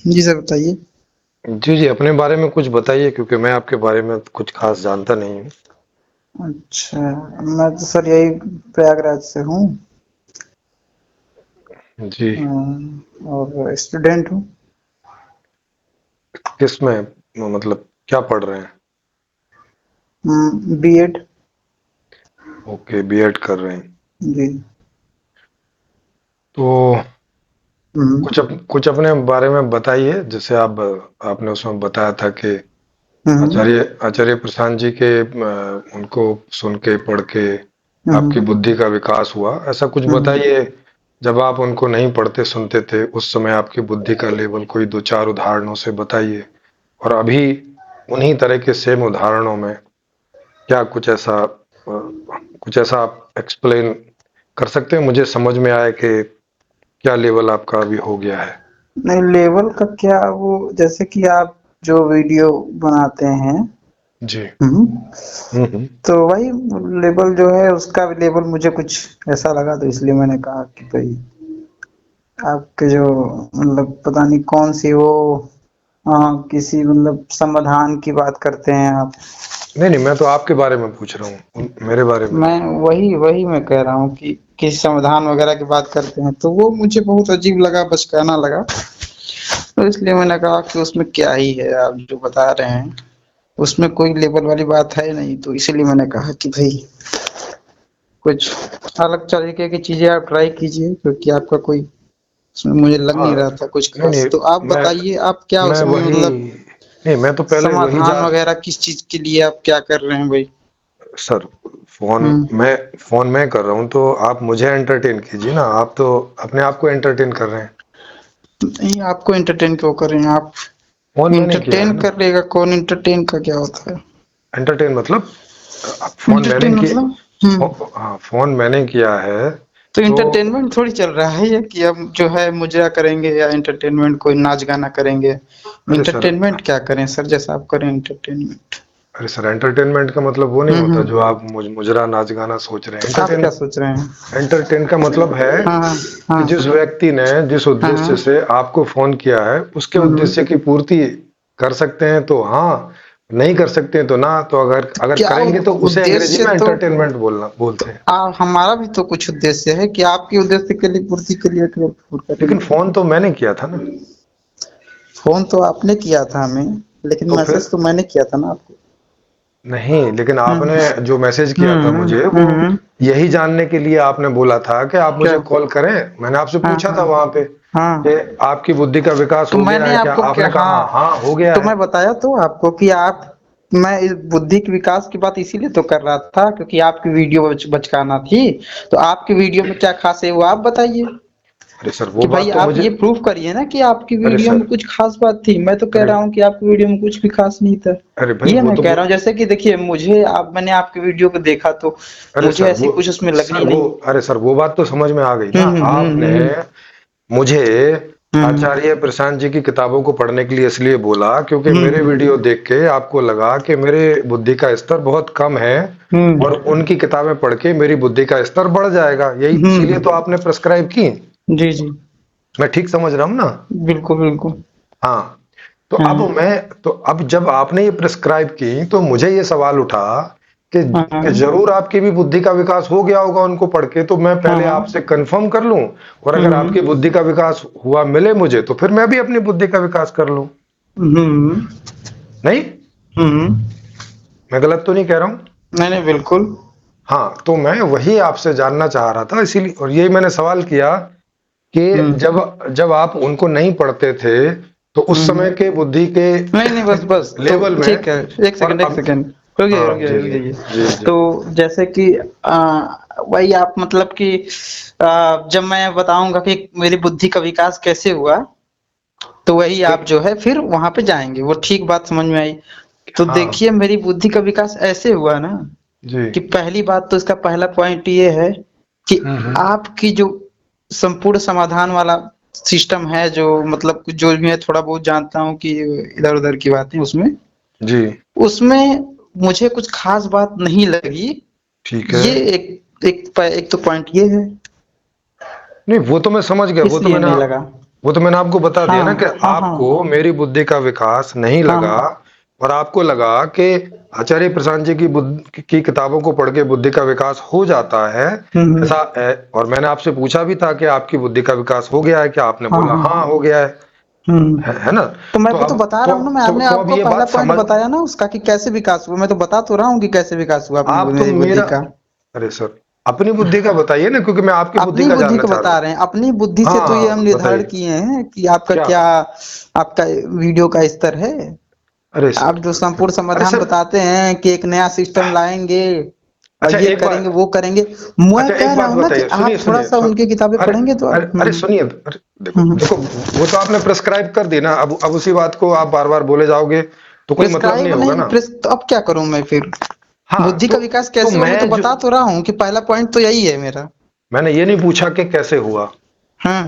जी sir बताइए। जी, जी, अपने बारे में कुछ बताइए क्योंकि मैं आपके बारे में कुछ ख़ास जानता नहीं हूँ। अच्छा, मैं तो सर यही प्रयागराज से हूँ। जी, और स्टूडेंट हूँ। किसमें मतलब क्या पढ़ रहे हैं? बीएड। ओके, बीएड कर रहे हैं। जी। तो हम्म कुछ अपने बारे में बताइए, जैसे आपने उसमें बताया था कि हम्म आचार्य आचार्य प्रशांत जी के उनको सुन के, पढ़ के आपकी हम्म बुद्धि का विकास हुआ, ऐसा कुछ हम्म बताइए। जब आप उनको नहीं पढ़ते सुनते थे, उस समय आपकी बुद्धि का लेवल कोई 2-4 उदाहरणों से बताइए। और अभी उन्हीं तरह के सेम उदाहरणों में क्या कुछ ऐसा आप एक्सप्लेन कर सकते हैं, मुझे समझ में आए कि क्या लेवल आपका अभी हो गया है? नहीं, लेवल का क्या, वो जैसे कि आप जो वीडियो बनाते हैं। जी। हम्म हम्म। तो वही लेवल जो है, उसका भी लेवल मुझे कुछ ऐसा लगा, तो इसलिए मैंने कहा कि भाई आपके जो मतलब पता नहीं कौन सी वो, किसी मतलब समाधान की बात करते हैं आप। नहीं, नहीं, मैं तो आपके बारे में पूछ रहा हूँ, मेरे बारे में मैं नहीं। वही वही मैं कह रहा हूँ कि किस समाधान वगैरह की बात करते हैं, तो वो मुझे बहुत अजीब लगा, बचकाना लगा। तो इसलिए मैंने कहा कि उसमें क्या ही है आप जो बता रहे हैं, उसमें कोई लेवल वाली बात है नहीं, तो इसलिए मैंने कहा कि भाई कुछ अलग तरीके की चीजें आप ट्राई कीजिए, क्योंकि आपका कोई उसमें मुझे लग हाँ, नहीं रहा था कुछ नहीं, खास। नहीं, तो आप मैं बताइए, आप क्या मैं उसमें वही मतलब नहीं, मैं तो पहले वही समाधान जान। वगैरह किस चीज के लिए आप क्या कर रहे हैं भाई? सर, फोन हम्म मैं फोन मैं कर रहा हूँ तो आप मुझे एंटरटेन कीजिए ना, आप तो अपने आप को एंटरटेन कर रहे हैं। नहीं, आपको एंटरटेन क्यों कर रहे हैं आप? फोन मैंने किया है एंटरटेन ना। कर लेगा कौन? एंटरटेन का क्या होता है? एंटरटेन मतलब फोन मैंने एंटरटेन किया। मतलब हम्म। हाँ, फोन मैंने किया है। तो तो एंटरटेनमेंट थोड़ी चल रहा है ये कि हम जो है मुजरा करेंगे या एंटरटेनमेंट कोई नाच गाना करेंगे। अरे सर एंटरटेनमेंट क्या करें सर, जैसा आप करें एंटरटेनमेंट। अरे सर, एंटरटेनमेंट का मतलब वो नहीं होता जो हम्म। आप मुजरा नाच गाना सोच रहे हैं। तो आप क्या सोच रहे हैं? एंटरटेन का मतलब है हाँ हाँ कि हाँ जिस व्यक्ति ने जिस हाँ उद्देश्य हाँ। से आपको फोन किया है, उसके उद्देश्य हम्म। की पूर्ति कर सकते हैं तो हाँ, नहीं कर सकते हैं तो ना। तो अगर अगर क्या करेंगे तो उसे अंग्रेजी उद्देश्य में तो एंटरटेनमेंट बोलना बोलते हैं। हमारा भी तो कुछ उद्देश्य है कि आपके उद्देश्य के लिए पूर्ति के लिए केवल पूर्ण लेकिन करेंगे। फोन तो मैंने किया था ना। फोन तो आपने किया था हमें, लेकिन तो फिर मैसेज तो मैंने किया था ना आपको। नहीं, लेकिन आपने हम्म जो मैसेज किया था मुझे, वो हम्म। यही जानने के लिए आपने बोला था कि आप क्या? मुझे कॉल करें। मैंने आपसे हाँ पूछा था हाँ वहां पे कि हाँ। आपकी बुद्धि का विकास तो हो गया मैंने है क्या? आपको क्या, आपने कहा हाँ, हाँ, हाँ, हो गया तो है। मैं बताया तो आपको कि आप, मैं इस बुद्धि के विकास की बात इसीलिए तो कर रहा था क्योंकि आपकी वीडियो बचकाना थी। तो आपकी वीडियो में क्या खास है वो आप बताइए। अरे सर, वो कि भाई बात तो आप मुझे। ये प्रूफ करिए ना कि आपकी अरे वीडियो में सर, कुछ खास बात थी। मैं तो कह अरे रहा हूँ कि आपकी वीडियो में कुछ भी खास नहीं था। अरे भाई, ये वो मैं तो कह रहा हूँ, जैसे कि देखिए मुझे आप, मैंने आपकी वीडियो को देखा तो अरे मुझे सर ऐसी वो कुछ उसमें सर लगी वो नहीं। अरे सर, वो बात तो समझ में आ गई ना। आपने हम्म। मुझे हम्म आचार्य प्रशांत जी की किताबों को पढ़ने के लिए इसलिए बोला क्योंकि मेरे हम्म वीडियो देख के आपको लगा कि मेरे बुद्धि का स्तर बहुत कम है, हम्म और उनकी किताबें पढ़ के मेरी बुद्धि का स्तर बढ़ जाएगा, यही इसीलिए तो हम्म। आपने प्रेस्क्राइब की। जी जी। मैं ठीक समझ रहा हूँ ना? बिल्कुल बिल्कुल। हाँ। तो अब हाँ जब आपने ये प्रेस्क्राइब की तो मुझे ये सवाल उठा कि हाँ जरूर आपकी भी बुद्धि का विकास हो गया होगा उनको पढ़ के, तो मैं हाँ पहले हाँ। आपसे कंफर्म कर लूं। और अगर आपकी हम्म बुद्धि का विकास हुआ मिले मुझे, तो फिर मैं भी अपनी बुद्धि का विकास कर लूं। हम्म नहीं, हम्म। मैं गलत तो नहीं कह रहा हूं? नहीं नहीं बिल्कुल। हाँ, तो मैं वही आपसे जानना चाह रहा था, इसीलिए और यही मैंने सवाल किया कि हम्म जब जब आप उनको नहीं पढ़ते थे तो उस हम्म। समय के बुद्धि के नहीं नहीं, बस बस तो लेवल में, ठीक है। एक और सेकंड एक अब। सेकंड। रुकिए हाँ, रुकिए जी, जी, रुकिए। जी, जी। तो जैसे कि वही आप मतलब कि जब मैं बताऊंगा कि मेरी बुद्धि का विकास कैसे हुआ, तो वही आप जो है फिर वहां पे जाएंगे, वो ठीक बात समझ में आई। तो हाँ, देखिए मेरी बुद्धि का विकास ऐसे हुआ ना, जी। कि पहली बात तो इसका पहला पॉइंट ये है कि आपकी जो संपूर्ण समाधान वाला सिस्टम है, जो मतलब कुछ जो भी मैं थोड़ा बहुत जानता हूँ कि इधर उधर की बातें उसमें, जी, उसमें मुझे कुछ खास बात नहीं लगी। ठीक है। ये एक तो पॉइंट ये है, नहीं, वो तो मैं समझ गया, वो तो इसलिए मैंने नहीं लगा। वो तो मैंने आपको बता दिया ना हाँ कि हाँ हाँ आपको मेरी बुद्धि का विकास नहीं हाँ लगा, और आपको लगा कि आचार्य प्रशांत जी की बुद्धि की किताबों को पढ़ के बुद्धि का विकास हो जाता है, हम्म, ऐसा है। और मैंने आपसे पूछा भी था कि आपकी बुद्धि का विकास हो गया है क्या? आपने हाँ बोला हाँ हाँ हो गया है। हम्म। है ना? तो मैं तो भी तो अब बता रहा हूँ ना, मैं आपने अब आपको ये पहला बात पॉइंट समझ, बताया ना उसका कि कैसे विकास हुआ, मैं तो बता तो रहा हूँ कि कैसे विकास हुआ अपनी आप तो मेरी बुद्धि मेरा, का। अरे सर अपनी बुद्धि का बताइए ना, क्योंकि मैं आपकी बुद्धि अपनी का बुद्धि जानना को चाह रहा बता हूँ। रहे हैं, अपनी बुद्धि से तो ये हम हाँ निर्धारण बताइए किए हैं कि आपका क्या। क्या, आपका वीडियो का स्तर है। अरे आप सर, जो संपूर्ण अरे समाधान सर, बताते हैं कि एक नया सिस्टम लाएंगे और अच्छा ये एक करेंगे बात, वो करेंगे, मैं अच्छा कह एक रहा बात हूँ ना कि बताइए, आप सुनिए थोड़ा सुनिए सा उनकी किताबें अरे पढ़ेंगे तो अरे अरे सुनिए, अरे देखो देखो, वो तो आपने प्रेस्क्राइब कर दी ना, अब उसी बात को आप बार बार बोले जाओगे तो कोई मतलब नहीं प्रिस्क्राइब होगा नहीं ना। तो अब क्या करूं मैं फिर? हाँ बुद्धि का विकास तो कैसे हुआ मैं तो मैं जो, बता तो रहा हूँ कि पहला पॉइंट तो यही है मेरा। मैंने ये नहीं पूछा कि कैसे हुआ, हाँ,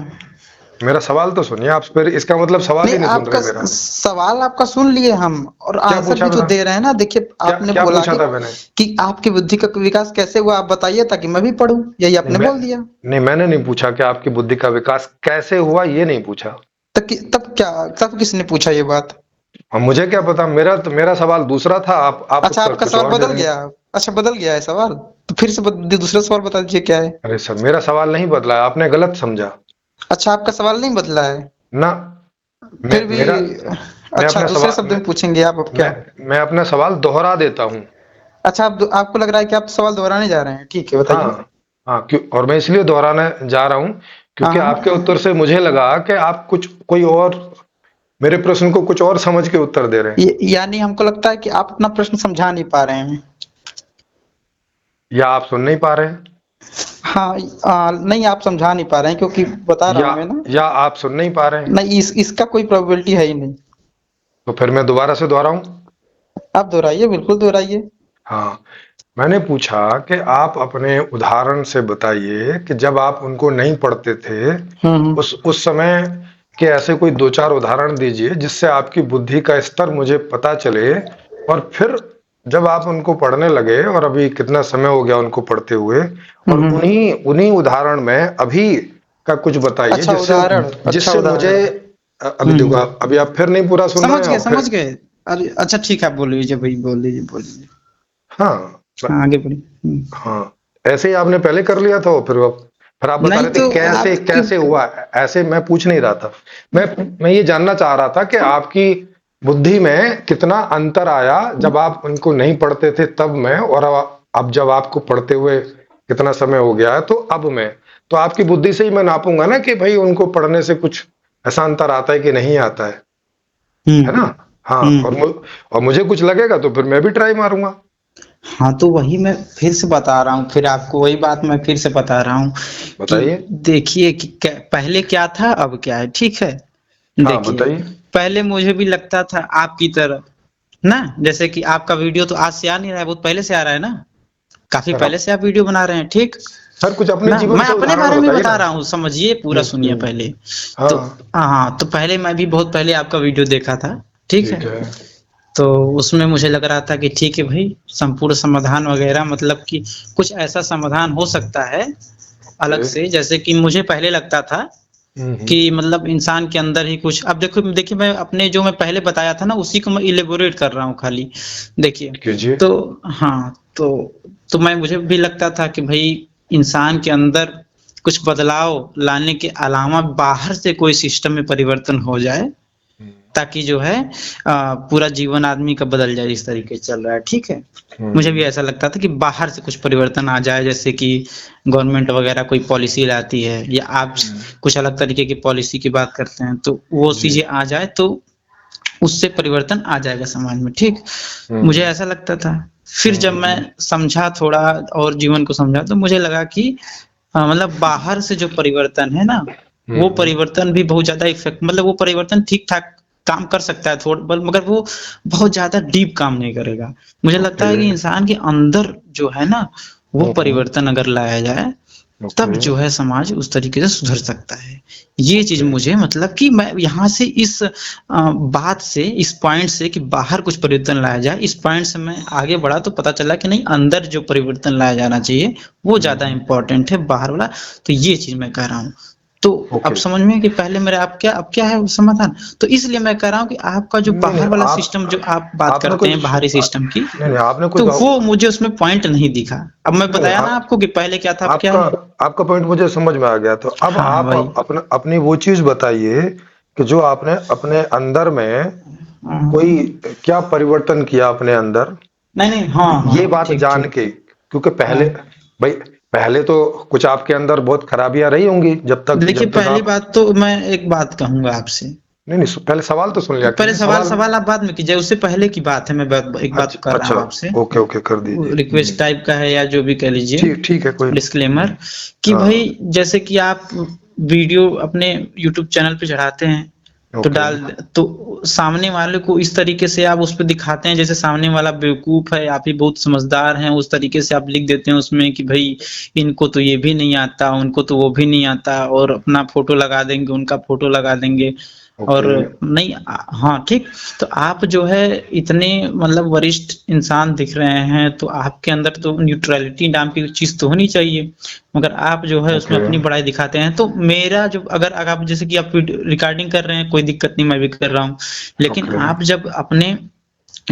मेरा सवाल तो सुनिए आप, फिर इसका मतलब सवाल नहीं ही नहीं सुन आपका रहे मेरा। सवाल आपका सुन लिए हम, और क्या आंसर पूछा भी तो था? दे रहे हैं ना। देखिए क्या आपने क्या बोला पूछा था मैंने? कि आपकी बुद्धि का विकास कैसे हुआ, आप बताइए ताकि मैं भी पढूं, यही नहीं आपने मैं, बोल दिया। नहीं मैंने नहीं पूछा कि आपकी बुद्धि का विकास कैसे हुआ, ये नहीं पूछा। तब क्या, तब किसने पूछा ये बात? अब मुझे क्या पता, मेरा तो मेरा सवाल दूसरा था, आप अच्छा उत्तर आपका कुछ सवाल और दे बदल रहे हैं। गया? अच्छा बदल गया है सवाल, तो फिर से दूसरा सवाल बता दीजिए क्या है। अरे सर मेरा सवाल नहीं बदला है, आपने गलत समझा अच्छा आपका सवाल नहीं बदला है? ना। फिर भी मेरा, मैं अच्छा अपना दूसरे सवाल शब्द में पूछेंगे आप अब क्या? मैं अपना सवाल दोहरा देता हूँ। अच्छा आपको लग रहा है कि आप सवाल दोहराने जा रहे हैं, ठीक है बताइए। हाँ हाँ, क्यों, और मैं इसलिए दोहराने जा रहा हूँ हाँ क्योंकि आपके हाँ। उत्तर से मुझे लगा कि आप कुछ कोई और, मेरे प्रश्न को कुछ और समझ के उत्तर दे रहे हैं, यानी हमको लगता है कि आप अपना प्रश्न समझा नहीं पा रहे हैं। या आप सुन नहीं पा रहे हैं, हाँ नहीं आप समझा नहीं पा रहे हैं क्योंकि बता रहा या हूँ मैं ना। या आप सुन नहीं पा रहे हैं। नहीं इसका कोई प्रोबेबिलिटी है ही नहीं। तो फिर मैं दोबारा से दोहराऊं। आप दोहराइए, बिल्कुल दोहराइए। हाँ, मैंने पूछा कि आप अपने उदाहरण से बताइए कि जब आप उनको नहीं पढ़ते थे, हम्म। उस समय के ऐसे कोई दो चार उदाहरण दीजिए जिससे आपकी बुद्धि का स्तर मुझे पता चले, और फिर जब आप उनको पढ़ने लगे, और अभी कितना समय हो गया उनको पढ़ते हुए, और हम्म। उन्हीं उन्हीं उदाहरण में अभी का कुछ बताइए अच्छा जिससे उदाहरण, अच्छा जिससे मुझे, उदाहरण। अभी देखो अभी आप फिर नहीं पूरा सुन रहे समझ हैं गए और समझ फिर, गए। अरे अच्छा ठीक है, आप बोल लीजिए भाई, बोल लीजिए बोल लीजिए। हाँ हाँ आगे बढ़िए। हाँ, ऐसे ही आपने पहले कर लिया था, फिर आप बता नहीं रहे थे तो कैसे आपके, कैसे हुआ। ऐसे मैं पूछ नहीं रहा था, मैं ये जानना चाह रहा था कि आपकी बुद्धि में कितना अंतर आया जब आप उनको नहीं पढ़ते थे तब में, और अब जब आपको पढ़ते हुए कितना समय हो गया है तो अब में, तो आपकी बुद्धि से ही मैं नापूंगा ना कि भाई उनको पढ़ने से कुछ ऐसा अंतर आता है कि नहीं आता है ना? हम्म हाँ, हम्म। और मुझे कुछ लगेगा तो फिर मैं भी ट्राई मारूंगा। हाँ तो वही मैं फिर से बता रहा हूँ, फिर आपको वही बात मैं फिर से बता रहा हूँ कि बताइए। देखिए कि पहले क्या था अब क्या है, ठीक है। हाँ देखिए बताइए। पहले मुझे भी लगता था आपकी तरह ना, जैसे कि आपका वीडियो तो आज से आ नहीं रहा है, बहुत पहले से आ रहा है ना, काफी सर पहले से आप वीडियो बना रहे हैं, ठीक सर कुछ अपने ना। जीवन मैं से अपने उदाहरण बारे में बताइए ना। बता रहा हूँ, समझिए पूरा सुनिए हम्म। पहले। तो हाँ हाँ तो पहले मैं भी बहुत पहले आपका वीडियो देखा था, ठीक है। ठीक है। तो उसमें मुझे लग रहा था कि ठीक है भाई, संपूर्ण समाधान वगैरह मतलब कि कुछ ऐसा समाधान हो सकता है अलग ओके। से, जैसे कि मुझे पहले लगता था हम्म। कि मतलब इंसान के अंदर ही कुछ, अब देखो देखिए मैं अपने जो मैं पहले बताया था ना उसी को मैं इलेबोरेट कर रहा हूँ खाली। देखिए कीजिए। तो हाँ तो मैं मुझे भी लगता था कि भाई इंसान के अंदर कुछ बदलाव लाने के अलावा बाहर से कोई सिस्टम में परिवर्तन हो जाए, ताकि जो है पूरा जीवन आदमी का बदल जाए, इस तरीके से चल रहा है, ठीक है। मुझे भी हम्म। ऐसा लगता था कि बाहर से कुछ परिवर्तन आ जाए, जैसे कि गवर्नमेंट वगैरह कोई पॉलिसी लाती है या आप कुछ अलग तरीके की पॉलिसी की बात करते हैं तो वो जी। चीजें आ जाए तो उससे परिवर्तन आ जाएगा समाज में, ठीक। मुझे हम्म। ऐसा लगता था। फिर जब मैं हम्म। समझा थोड़ा और जीवन को समझा तो मुझे लगा कि मतलब बाहर से जो परिवर्तन है ना, वो हम्म। परिवर्तन भी बहुत ज्यादा इफेक्ट, मतलब वो परिवर्तन ठीक ठाक काम कर सकता है थोड़ा, मगर वो बहुत ज्यादा डीप काम नहीं करेगा। मुझे लगता ओके। है कि इंसान के अंदर जो है ना, वो हम्म। परिवर्तन अगर लाया जाए तब ओके। जो है समाज उस तरीके से सुधर सकता है। ये चीज ओके। मुझे मतलब कि मैं यहाँ से इस बात से, इस पॉइंट से कि बाहर कुछ परिवर्तन लाया जाए, इस पॉइंट से मैं आगे बढ़ा तो पता चला कि नहीं, अंदर जो परिवर्तन लाया जाना चाहिए वो ज्यादा हम्म। इंपॉर्टेंट है बाहर वाला। तो ये चीज मैं कह रहा हूँ। तो अब समझ में कि पहले मेरा अब क्या है समाधान। तो इसलिए मैं कह रहा हूँ कि आपका जो बाहर वाला सिस्टम जो आप बात करते हैं बाहरी सिस्टम की, आपने तो वो मुझे उसमें पॉइंट नहीं दिखा। अब मैं बताया ना आपको कि पहले क्या था, क्या आपका पॉइंट मुझे समझ में आ गया। तो अब आप अपनी वो चीज बताइए कि जो आपने अपने अंदर में कोई क्या परिवर्तन किया अपने अंदर। नहीं हाँ, ये बात जान के, क्योंकि पहले तो कुछ आपके अंदर बहुत खराबियां रही होंगी जब तक। देखिए पहली बात तो मैं एक बात कहूंगा आपसे। नहीं पहले सवाल तो सुन लिया। पहले सवाल आप बाद में कीजिए, उससे पहले की बात है। मैं एक बात कर रहा हूँ आपसे। ओके कर दीजिए। रिक्वेस्ट टाइप का है या जो भी कह लीजिए, ठीक है कोई डिस्क्लेमर कि भाई जैसे कि आप वीडियो अपने यूट्यूब चैनल पे चढ़ाते हैं तो सामने वाले को इस तरीके से आप उस पर दिखाते हैं जैसे सामने वाला बेवकूफ है, आप ही बहुत समझदार हैं, उस तरीके से आप लिख देते हैं उसमें कि भाई इनको तो ये भी नहीं आता, उनको तो वो भी नहीं आता, और अपना फोटो लगा देंगे, उनका फोटो लगा देंगे। और नहीं, हाँ ठीक। तो आप जो है इतने मतलब वरिष्ठ इंसान दिख रहे हैं, तो आपके अंदर तो न्यूट्रलिटी नाम की चीज तो होनी चाहिए, मगर आप जो है उसमें अपनी बड़ाई दिखाते हैं। तो मेरा जो अगर आप जैसे कि आप रिकॉर्डिंग कर रहे हैं, कोई दिक्कत नहीं, मैं भी कर रहा हूँ, लेकिन आप जब अपने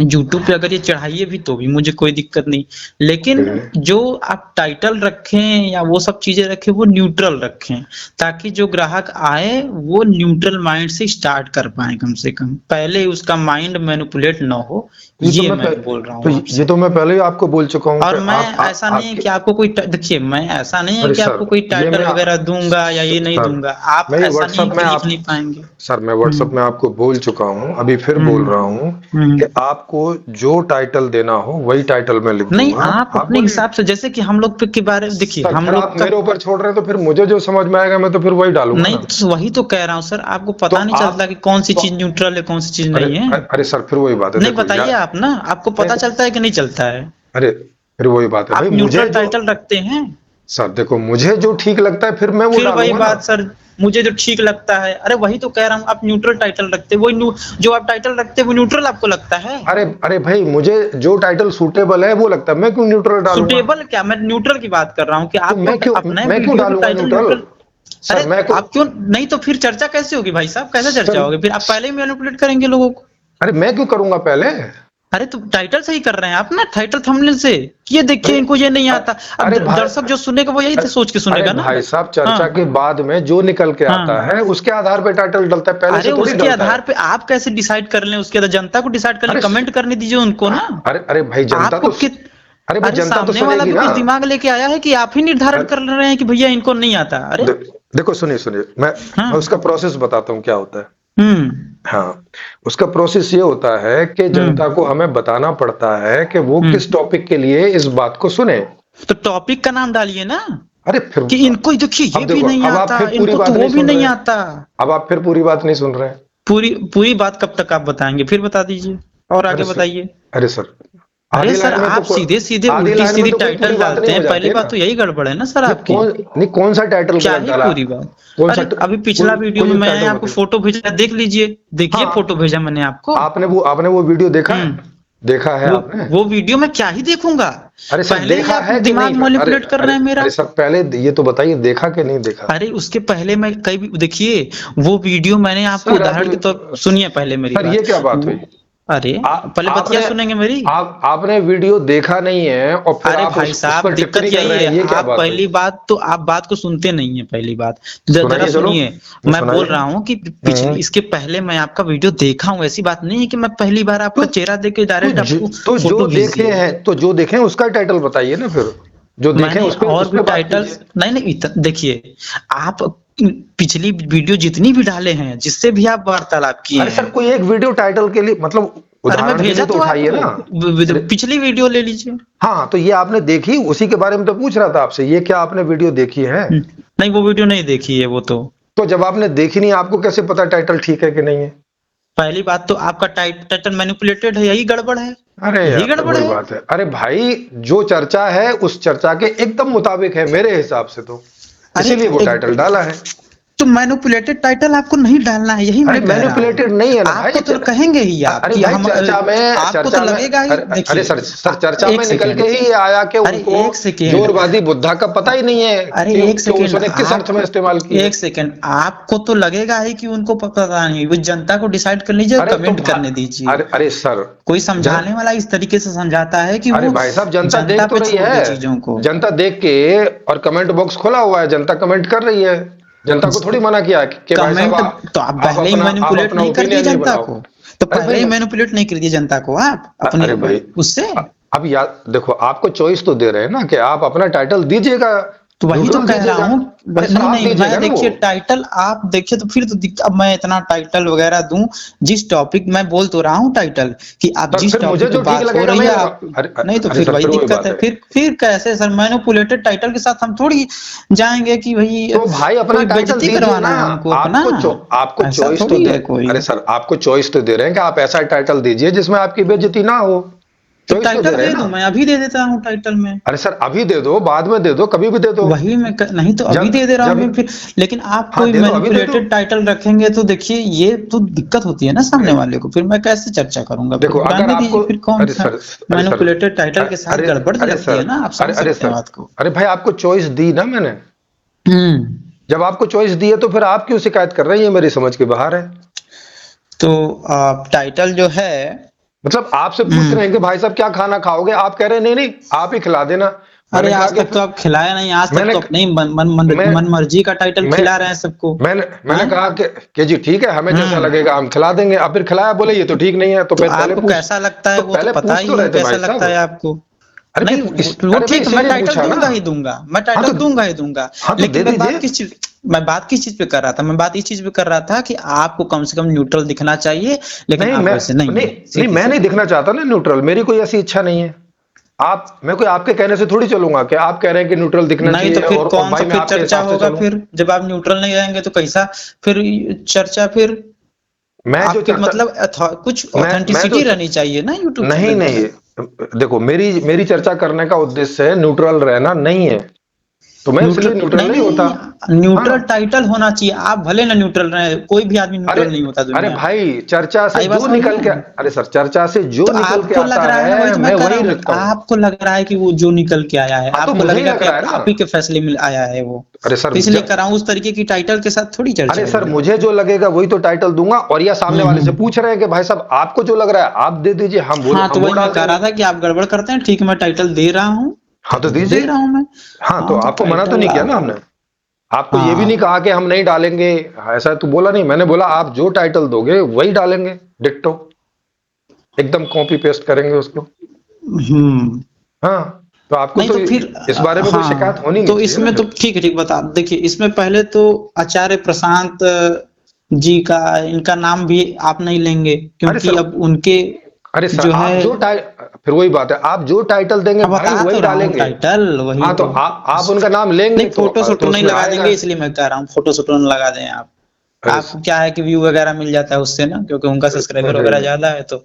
YouTube पे अगर ये चढ़ाइए भी तो भी मुझे कोई दिक्कत नहीं, लेकिन जो आप टाइटल रखें या वो सब चीजें रखें वो न्यूट्रल रखें, ताकि जो ग्राहक आए वो न्यूट्रल माइंड से स्टार्ट कर पाए, कम से कम पहले उसका माइंड मैनिपुलेट ना हो। ये मैं बोल रहा हूँ। ये तो मैं पहले ही आपको बोल चुका हूँ। और मैं ऐसा नहीं है कि आपको कोई देखिए, मैं ऐसा नहीं है कि आपको कोई टाइटल वगैरह दूंगा या ये नहीं दूंगा, आप ऐसा नहीं लिख नहीं पाएंगे। सर मैं व्हाट्सएप में आपको बोल चुका हूँ, अभी फिर बोल रहा हूँ कि आपको जो टाइटल देना हो वही टाइटल में लिख दूंगा। नहीं, आप अपने हिसाब से, जैसे कि हम लोग के बारे में देखिए, हम लोग मेरे ऊपर छोड़ रहे हैं तो फिर मुझे जो समझ में आएगा मैं तो फिर वही डालूंगा। नहीं तो वही तो कह रहा हूँ सर, आपको पता नहीं चलता कि कौन सी चीज न्यूट्रल है, कौन सी चीज नहीं है। अरे सर फिर वही बात है, नहीं बताइए आप ना, आपको पता चलता है कि नहीं चलता है। अरे फिर वही बात है, आप न्यूट्रल टाइटल रखते हैं सर। देखो मुझे जो ठीक लगता है फिर मैं वो डालूंगा। वही बात सर, मुझे जो ठीक लगता है, अरे वही तो कह रहा हूँ, आप न्यूट्रल टाइटल रखते हैं, वही जो आप टाइटल रखते हैं वो न्यूट्रल आपको लगता है। अरे भाई मुझे जो टाइटल सूटेबल है वो लगता है, मैं क्यों न्यूट्रल डालूंगा? सूटेबल क्या, मैं न्यूट्रल की बात कर रहा हूँ कि आप मैं क्यों डालूंगा न्यूट्रल? अरे आप क्यों नहीं, तो फिर चर्चा कैसे होगी भाई साहब, कैसे चर्चा होगी? फिर आप पहले ही मैनिपुलेट करेंगे लोगों को। अरे मैं क्यों करूंगा पहले? अरे तो टाइटल सही कर रहे हैं आप ना, टाइटल थंबनेल से ये देखिए इनको ये नहीं आता। अब दर्शक जो सुनेगा वो यही सोच के सुनेगा ना भाई साहब। चर्चा के बाद में जो निकल के आता है उसके आधार पे टाइटल डलता है, पहले अरे उसके आधार पे आप कैसे डिसाइड कर लें? उसके आधार जनता को डिसाइड कर लें, कमेंट करने दीजिए उनको ना। अरे भाई जनता तो जनता तो सामने वाला भी कुछ दिमाग लेके आया है कि आप ही निर्धारित कर रहे हैं कि भैया इनको नहीं आता। अरे देखो सुनिए मैं उसका प्रोसेस बताता हूँ क्या होता है। हाँ, उसका प्रोसेस ये होता है कि जनता को हमें बताना पड़ता है कि वो किस टॉपिक के लिए इस बात को सुने। तो टॉपिक का नाम डालिए ना। अरे फिर कि इनको देखिए ये भी नहीं आता, इनको तो वो भी नहीं आता। अब आप फिर पूरी बात नहीं सुन रहे हैं। पूरी बात कब तक आप बताएंगे? फिर बता दीजिए और आगे बताइए। अरे सर आप सीधे उल्टी टाइटल डालते हैं। पहली बात तो यही गड़बड़ है ना सर आपकी। नहीं कौन सा टाइटल क्या ही पूरी बात? अरे अभी पिछला वीडियो में मैंने आपको फोटो भेजा, देख लीजिए, देखिए फोटो भेजा मैंने आपको। आपने वो वीडियो देखा है आपने? वो वीडियो मैं क्या ही देखूंगा? अरे सर देखा है, दिमाग मैनिपुलेट कर रहे हैं मेरा। अरे सर पहले ये तो बताइए देखा कि नहीं देखा? अरे उसके पहले मैं कई देखिए वो वीडियो मैंने आपको उदाहरण के तौर सुनिए पहले मेरी बात। ये क्या बात हुई? अरे पहले बतिया सुनेंगे मेरी। आपने वीडियो देखा नहीं है और फिर अरे भाई साहब दिक्कत यही है, आप पहली बात तो आप बात को सुनते नहीं है। पहली बात जरा सुनिए, मैं बोल रहा हूँ कि पिछले इसके पहले मैं आपका वीडियो देखा हूँ। ऐसी बात नहीं है कि मैं पहली बार आपका चेहरा देख के डायरेक्ट आपको तो जो देखे हैं तो जो देखे उसका टाइटल बताइए ना। फिर जो देखे और भी टाइटल नहीं देखिए, आप पिछली वीडियो जितनी भी डाले हैं जिससे भी आप वार्तालाप किए हैं। सर कोई एक वीडियो टाइटल के लिए मतलब मैं भेजा तो उठाइए ना, पिछली वीडियो ले लीजिए। हाँ तो ये आपने देखी, उसी के बारे में तो पूछ रहा था आपसे, ये क्या आपने वीडियो देखी है? नहीं वो वीडियो नहीं देखी है वो तो जब आपने देखी नहीं आपको कैसे पता टाइटल ठीक है कि नहीं है? पहली बात तो आपका टाइटल मैनिपुलेटेड है, यही गड़बड़ है। अरे यही गड़बड़ है बात है। अरे भाई जो चर्चा है उस चर्चा के एकदम मुताबिक है मेरे हिसाब से तो, इसीलिए वो टाइटल डाला है। तो मैनिपुलेटेड टाइटल आपको नहीं डालना है, यही मैं कह रहा हूँ। मैनिपुलेटेड नहीं है ना भाई, आपको तो कहेंगे ही आप अरे कि भाई हम, चर्चा में, आपको तो लगेगा ही। अरे देखिए सर चर्चा में निकल के ही आया कि अरे उनको एक सेकेंड, जोरवादी बुद्धा का पता ही नहीं है अरे कि एक सेकेंड, उसने किस अर्थ में इस्तेमाल किया। एक सेकेंड, आपको तो लगेगा ही कि उनको पता नहीं, वो जनता को डिसाइड कर लीजिए, अरे कमेंट करने दीजिए। अरे सर, कोई समझाने वाला इस तरीके से समझाता है कि अरे वो भाई साहब जनता देख तो पे रही छोड़ दे है, चीजों को। जनता देख के, और कमेंट बॉक्स खोला हुआ है, जनता कमेंट कर रही है, जनता को थोड़ी मना किया कि भाई साहब कमेंट तो आप पहले ही मैनिपुलेट नहीं कर दिए जनता को, तो पहले ही मैनिपुलेट नहीं कर दिए जनता को आप अपने अरे भाई उससे। अब यार देखो, आपको चॉइस तो दे रहे हैं ना कि आप अपना टाइटल दीजिएगा, तो वही तो कह रहा हूँ। नहीं, मैं देखिए टाइटल आप देखिए तो फिर तो अब मैं इतना टाइटल वगैरह दूं, जिस टॉपिक मैं बोल तो रहा हूँ टाइटल कि आप जिस टॉपिक पे बात हो रही है आप, नहीं तो फिर वही दिक्कत है। फिर कैसे सर मैनिपुलेटेड टाइटल के साथ हम थोड़ी जाएंगे कि भाई तो भाई अपना बेइज्जती करवाना है हमको अपना। आपको चॉइस तो दे, अरे सर आपको चॉइस तो दे रहे हैं कि आप ऐसा टाइटल दीजिए जिसमें आपकी बेइज्जती ना हो। तो टाइटल दे दूं, मैं अभी दे देता हूँ टाइटल में। अरे सर अभी दे दो, बाद में दे दो, कभी भी दे दो। वही मैं नहीं तो अभी दे रहा हूँ फिर। लेकिन आप कोई मैनिपुलेटेड टाइटल रखेंगे तो देखिए ये तो दिक्कत होती है ना सामने वाले को, फिर मैं कैसे चर्चा करूंगा। देखो अगर आपको, फिर कौन सा मैनिपुलेटेड टाइटल के साथ गड़बड़ लगती है ना, आप समझ सकते हैं बात को। अरे भाई आपको चॉइस दी ना मैंने, जब आपको चॉइस दी है तो फिर आप क्यों शिकायत कर रहे हैं, ये मेरी समझ के बाहर है। तो टाइटल जो है, मतलब आपसे पूछ रहे हैं कि भाई साहब क्या खाना खाओगे, आप कह रहे हैं नहीं नहीं आप ही खिला देना। अरे आज तक तो आप खिलाया नहीं, आज तक तो अपनी मन मर्जी का टाइटल खिला रहे हैं सबको। मैंने कहा कि जी ठीक है, हमें जैसा लगेगा हम खिला देंगे। अब फिर खिलाया, बोले ये तो ठीक नहीं है, तो आपको कैसा लगता है वो तो पता ही है, कैसा लगता है आपको। नहीं वो ठीक, मैं टाइटल दूंगा ही दूंगा, मैं टाइटल दूंगा ही दूंगा। लेकिन मैं बात किस चीज पे कर रहा था, मैं बात इस चीज पे कर रहा था कि आपको कम से कम न्यूट्रल दिखना चाहिए। लेकिन आप ऐसे नहीं, मैं नहीं दिखना चाहता ना न्यूट्रल, मेरी कोई ऐसी इच्छा नहीं है। मैं कोई आपके कहने से थोड़ी चलूंगा कि आप कह रहे हैं कि न्यूट्रल दिखना चाहिए। नहीं तो फिर कौन सा फिर चर्चा होगा, फिर जब आप न्यूट्रल नहीं रहेंगे तो कैसा फिर चर्चा। फिर मैं जो मतलब कुछ ऑथेंटिसिटी रहनी चाहिए ना यूट्यूब। नहीं देखो, मेरी चर्चा करने का उद्देश्य है न्यूट्रल रहना नहीं है, तो मैं इसलिए न्यूट्रल नहीं होता। न्यूट्रल टाइटल होना चाहिए, आप भले ना न्यूट्रल रहे, कोई भी आदमी न्यूट्रल नहीं होता दुनिया। अरे भाई चर्चा से जो निकल के, अरे सर चर्चा से जो निकल के आता है मैं वही रखता हूं। आपको लग रहा है कि वो जो निकल के आया है, आपको लगेगा कि आप ही के फैसले में आया है वो। अरे सर इसलिए कर रहा हूं, उस तरीके की टाइटल के साथ थोड़ी चर्चा। अरे सर मुझे जो लगेगा वही तो टाइटल दूंगा। और या सामने वाले से पूछ रहे हैं कि भाई साहब आपको जो लग रहा है आप दे दीजिए, हम बोल। हाँ तो वही मैं कह रहा था कि आप गड़बड़ करते हैं। ठीक है मैं टाइटल दे रहा हूँ, हाँ तो दीजिए, दे रहा हूँ मैं। हाँ तो आपको मना तो नहीं किया ना हमने, आपको ये भी नहीं कहा कि हम नहीं डालेंगे, ऐसा तो बोला नहीं। मैंने बोला आप जो टाइटल दोगे वही डालेंगे, डिट्टो एकदम कॉपी पेस्ट करेंगे उसको। हाँ तो आपको तो फिर इस बारे में कोई शिकायत होनी नहीं। तो इसमें तो ठीक है, ठीक बता। देखिए इसमें पहले तो आचार्य प्रशांत जी का, इनका नाम भी आप नहीं लेंगे क्योंकि अब उनके, अरे सर आप जो फिर वही बात है, आप जो टाइटल देंगे भाई वही डालेंगे टाइटल वही। हाँ तो आप उनका नाम लेंगे, फोटो सोटो नहीं लगा देंगे, इसलिए मैं कह रहा हूँ फोटो सोटो नहीं लगा दें आप। आपको क्या है कि व्यू वगैरह मिल जाता है उससे ना, क्योंकि उनका सब्सक्राइबर वगैरह ज्यादा है तो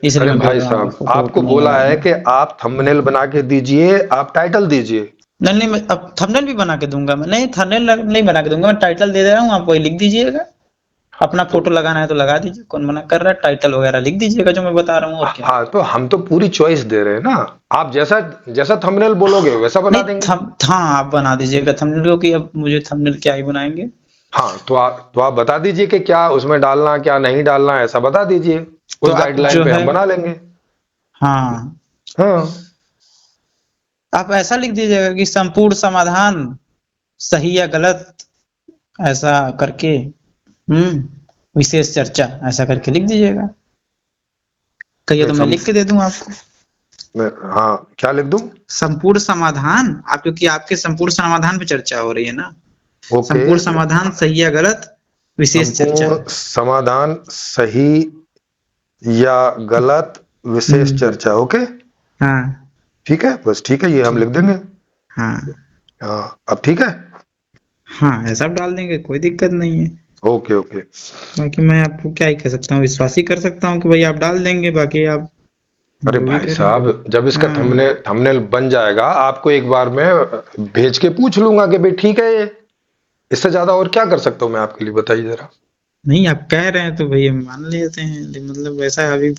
इसलिए। भाई साहब आपको बोला है कि आप थंबनेल बना के दीजिए, आप टाइटल दीजिए। नहीं मैं अब थंबनेल भी बना के दूंगा, मैं नहीं थंबनेल नहीं बना के दूंगा, मैं टाइटल दे रहा हूँ, आप वही लिख दीजिएगा। अपना फोटो लगाना है तो लगा दीजिए, कौन मना कर रहा है। टाइटल वगैरह लिख दीजिएगा जो मैं बता रहा हूँ। और क्या। हाँ तो हम तो पूरी चॉइस दे रहे हैं ना, आप जैसा थंबनेल बोलोगे वैसा बना देंगे। हाँ आप बना दीजिएगा थंबनेल को, कि अब मुझे थंबनेल क्या ही बनाएंगे। हाँ तो आप बता दीजिए कि क्या उसमें डालना क्या नहीं डालना, ऐसा बता दीजिए, उस गाइडलाइन पे हम बना लेंगे। हाँ हाँ आप ऐसा लिख दीजिएगा कि संपूर्ण समाधान सही या गलत, ऐसा करके विशेष चर्चा ऐसा करके लिख दीजिएगा। कहिए तो मैं लिख के दे दूं आपको। हाँ क्या लिख दूं? संपूर्ण समाधान, आप क्योंकि आपके संपूर्ण समाधान पे चर्चा हो रही है ना। संपूर्ण समाधान सही या गलत, विशेष चर्चा। समाधान सही या गलत, विशेष चर्चा। ओके हाँ ठीक है, बस ठीक है, ये हम लिख देंगे। हाँ अब ठीक है। हाँ ऐसा डाल देंगे, कोई दिक्कत नहीं है। ओके बाकी मैं आपको क्या ही कह सकता हूँ, विश्वास ही कर सकता हूँ कि भाई आप डाल देंगे, बाकी आप। अरे भाई साहब जब इसका थंबनेल बन जाएगा आपको एक बार मैं भेज के पूछ लूंगा कि भाई ठीक है इससे ज्यादा और क्या कर सकता हूँ मैं आपके लिए, बताइए जरा। नहीं आप कह रहे हैं तो भैया मान लेते हैं, मतलब ऐसा अभी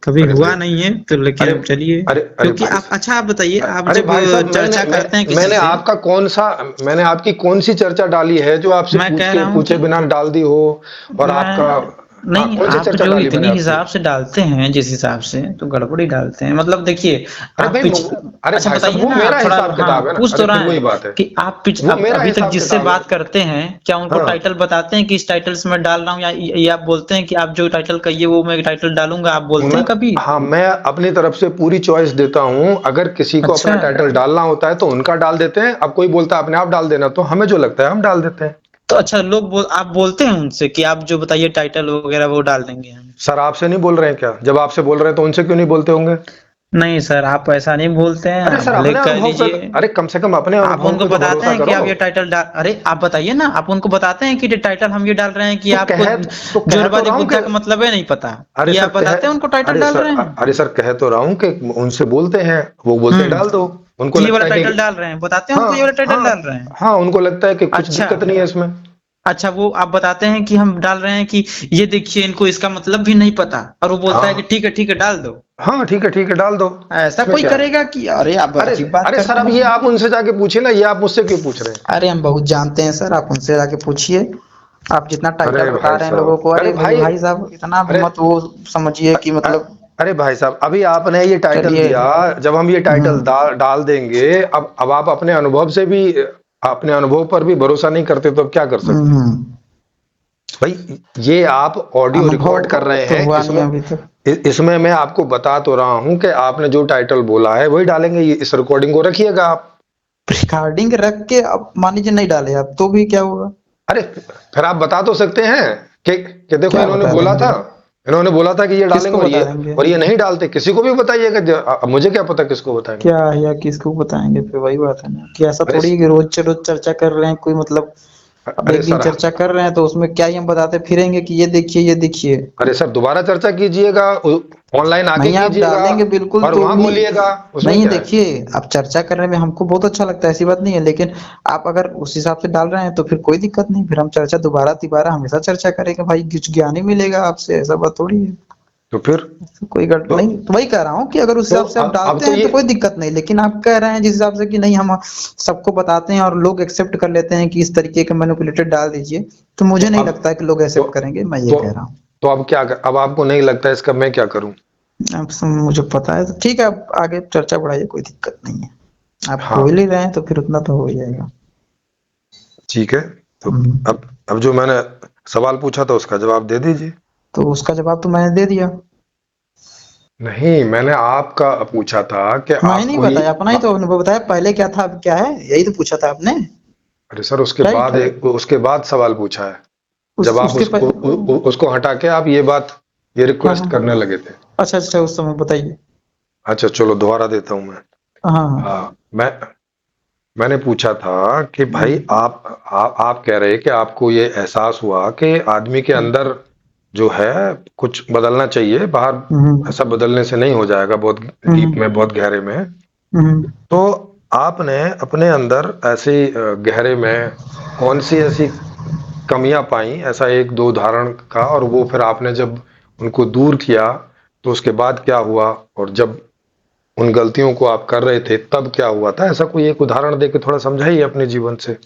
कभी अरे हुआ भाई, नहीं है तो, लेकिन अरे अब चलिए। अरे अरे क्योंकि भाई, आप, अच्छा आप बताइए, आप अरे जब भाई साहब, चर्चा करते हैं किसी मैंने से, आपका कौन सा, मैंने आपकी कौन सी चर्चा डाली है जो आपसे मैं पूछ कह के रहा हूँ पूछे कि बिना डाल दी हो? और आपका, मैं हाँ, नहीं, कौन सी आप चर्चा जो डाली मैंने इतनी आपसे? हिसाब से डालते हैं जिस हिसाब से, तो गड़बड़ी डालते हैं, मतलब देखिए अरे आप भाई अरे अच्छा भाई साहब, बताइए वो ना, मेरा आप थोड़ा हिसाब हाँ किताब है ना, पूछ अरे तो फिर रहे वही हैं बात है, कि आप वो मेरा अभी तक हिसाब जिससे किताब है। बात करते हैं, क्या उनको हाँ, टाइटल बताते हैं कि इस टाइटल से मैं डाल रहा हूँ, या आप बोलते हैं कि आप जो टाइटल कहिए वो मैं टाइटल डालूंगा, आप बोलते मैं, हैं कभी? हाँ, मैं अपनी तरफ से पूरी चॉइस देता हूँ। अगर किसी को अच्छा, अपना टाइटल डालना होता है तो उनका डाल देते हैं, अब कोई बोलता है अपने आप डाल देना, तो हमें जो लगता है हम डाल देते हैं। तो अच्छा आप बोलते हैं उनसे कि आप जो बताइए टाइटल वगैरह वो डाल देंगे हम? सर आपसे नहीं बोल रहे हैं क्या? जब आपसे बोल रहे हैं तो उनसे क्यों नहीं बोलते होंगे? नहीं सर, आप ऐसा नहीं बोलते हैं, अरे आप सर, भले अपने कह अनुभव पे, लीजिए। अरे कम से कम अपने आप अनुभव उनको पे तो बताते भरोसा हैं कि करो। आप ये टाइटल डाल, अरे आप बताइए ना, आप उनको बताते हैं कि ये टाइटल हम ये डाल रहे हैं कि तो आपको कह तो कह तो जोरबादी रहा हूँ कि, बुद्धा का मतलब है नहीं पता, अरे ये सर आप कह, बताते हैं उनको टाइटल डाल रहे हैं? अरे सर कह तो रहा हूँ कि उनसे बोलते हैं, वो बोलते हैं डाल दो। उनको कि ये लगता वाला है कि, टाइटल डाल रहे हैं, बताते हैं हाँ, उनको ये वाला टाइटल हाँ, डाल रहे हैं? हाँ, उनको लगता है कि कुछ अच्छा, दिक्कत नहीं है इसमें। अच्छा वो आप बताते हैं कि हम डाल रहे हैं कि ये देखिए इनको इसका मतलब भी नहीं पता, और वो बोलता है कि हाँ, ठीक है डाल दो। हाँ, ठीक है डाल दो। ऐसा इसमें कोई क्या है? करेगा कि, अरे आप अरे, अजीब बात अरे सर, करते अब ये हैं। आप उनसे जाके पूछिए ना, ये आप मुझसे क्यों पूछ रहे हैं? अरे हम बहुत जानते हैं सर, आप उनसे जाके पूछिए। आप जितना टाइटल अरे बता भाई रहे हैं लोगों साहब, को, अरे अरे भाई भाई, भाई साहब इतना भी अरे, मत वो समझिए कि अ- मतलब। अरे भाई साहब, अभी आपने ये टाइटल चलिए। दिया, जब हम ये टाइटल हम्म डाल देंगे, अब आप अपने अनुभव से भी, अपने अनुभव पर भी भरोसा नहीं करते तो अब क्या कर सकते हैं? हम्म। भाई, ये आप ऑडियो अनुभव रिकॉर्ड कर रहे तो हैं, हुआ नहीं इसमें, अभी तक। इसमें मैं आपको बता तो रहा हूं कि आपने जो टाइटल बोला है वही डालेंगे, इस रिकॉर्डिंग को रखिएगा आप। रिकॉर्डिंग रख के अब मान लीजिए नहीं डाले आप तो भी क्या होगा? अरे फिर आप बता तो सकते हैं कि देखो क्या इन्होंने बता बोला था, देंगे? इन्होंने बोला था कि ये डालेंगे, किसको बता देंगे? और ये नहीं डालते, किसी को भी बताइएगा, अब मुझे क्या पता किसको बताएंगे। क्या या किसको बताएंगे? फिर वही बात है ना कि ऐसा अरे थोड़ी है कि रोज चर्चा कर रहे हैं कोई मतलब। अब अरे एक दिन सर, चर्चा कर रहे हैं तो उसमें क्या ही हम बताते फिरेंगे कि ये देखिए ये देखिए। अरे सर, दोबारा चर्चा कीजिएगा, ऑनलाइन आके नहीं आप कीजिएगा, डालेंगे बिल्कुल और तो वहां भी। बोलिएगा, उसमें नहीं क्या है? देखिए, आप चर्चा करने में हमको बहुत अच्छा लगता है, ऐसी बात नहीं है, लेकिन आप अगर उस हिसाब से डाल रहे हैं तो फिर कोई दिक्कत नहीं, फिर हम चर्चा दोबारा तिबारा हमेशा चर्चा करेंगे भाई, कुछ ज्ञान ही मिलेगा आपसे, ऐसा बात थोड़ी है। तो फिर, तो कोई गड़ तो, नहीं, तो वही कह रहा हूँ कि अगर उस हिसाब से आप अब डालते तो हैं ये, तो कोई दिक्कत नहीं, लेकिन आप कह रहे हैं जिस हिसाब से कि नहीं हम सबको बताते हैं और लोग एक्सेप्ट कर लेते हैं कि इस तरीके के मैनिपुलेटेड डाल दीजिए, तो तो मुझे नहीं अब लगता है कि लोग तो एक्सेप्ट करेंगे, मैं ये तो कह रहा हूँ। तो अब क्या अब आपको नहीं लगता इसका मैं क्या करूं? अब मुझे पता है तो ठीक है, आप आगे चर्चा बढ़ाइए, कोई दिक्कत नहीं है। आप हाँ, बोल ही रहे हैं तो फिर उतना तो हो ही जाएगा। ठीक है। तो हम्म, अब जो मैंने सवाल पूछा था उसका जवाब दे दीजिए। तो उसका जवाब तो मैंने दे दिया। नहीं, मैंने आपका पूछा था कि मैं आप नहीं कोई, बताया अपना ही तो अनुभव बताया, पहले क्या था अब क्या है, यही तो पूछा था आपने। अरे सर, उसके राइट। बाद उसके बाद सवाल पूछा है, जब आप उसके उसको हटा के आप ये बात, ये हाँ रिक्वेस्ट हाँ। करने लगे थे। अच्छा अच्छा, उस समय बताइए। अच्छा, चलो दोबारा देता हूं मैं। हाँ हाँ। हाँ, मैंने पूछा था कि भाई हम्म आप कह रहे कि आपको ये एहसास हुआ कि आदमी के हम्म अंदर जो है कुछ बदलना चाहिए, बाहर हम्म ऐसा बदलने से नहीं हो जाएगा, बहुत डीप हम्म में, बहुत गहरे में। हम्म। तो आपने अपने अंदर ऐसी गहरे में कौन सी ऐसी कमियां पाई, ऐसा एक दो उदाहरण का, और वो फिर आपने जब उनको दूर किया तो उसके बाद क्या हुआ, और जब उन गलतियों को आप कर रहे थे तब क्या हुआ था, ऐसा कोई एक उदाहरण देके थोड़ा समझाइए अपने जीवन से,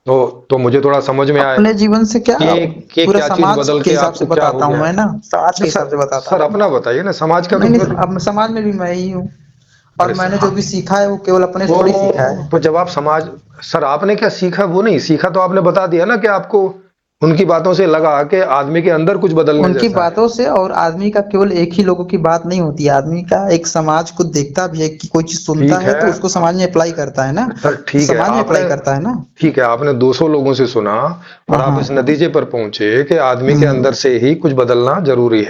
तो मुझे थोड़ा समझ में आए अपने जीवन से क्या, कि पूरा क्या चीज समाज बदल के के हिसाब से आपको क्या हो बताता हूँ गया मैं है। ना, समाज के नहीं हिसाब सर, से बताता सर हूँ। अपना बताइए ना, समाज का तो नहीं नहीं, फिर, अब समाज में भी मैं ही हूँ, और अरे मैंने जो हाँ, भी सीखा है वो केवल अपने से थोड़ी सीखा है। तो जब आप समाज, सर आपने क्या सीखा, वो नहीं सीखा तो आपने बता दिया ना कि आपको उनकी बातों से लगा कि आदमी के अंदर कुछ बदलने उनकी जैसा है। बातों से, और आदमी का केवल एक ही लोगों की बात नहीं होती है, आदमी का एक समाज को देखता भी है कि कोई चीज सुनता ठीक है है, तो उसको समाज में अप्लाई करता है ना, सर तो ठीक है, समाज में आपने, अप्लाई करता है ना। ठीक है, आपने 200 लोगों से सुना और हाँ आप हाँ। इस नतीजे पर पहुंचे कि आदमी के हम्म, अंदर से ही कुछ बदलना जरूरी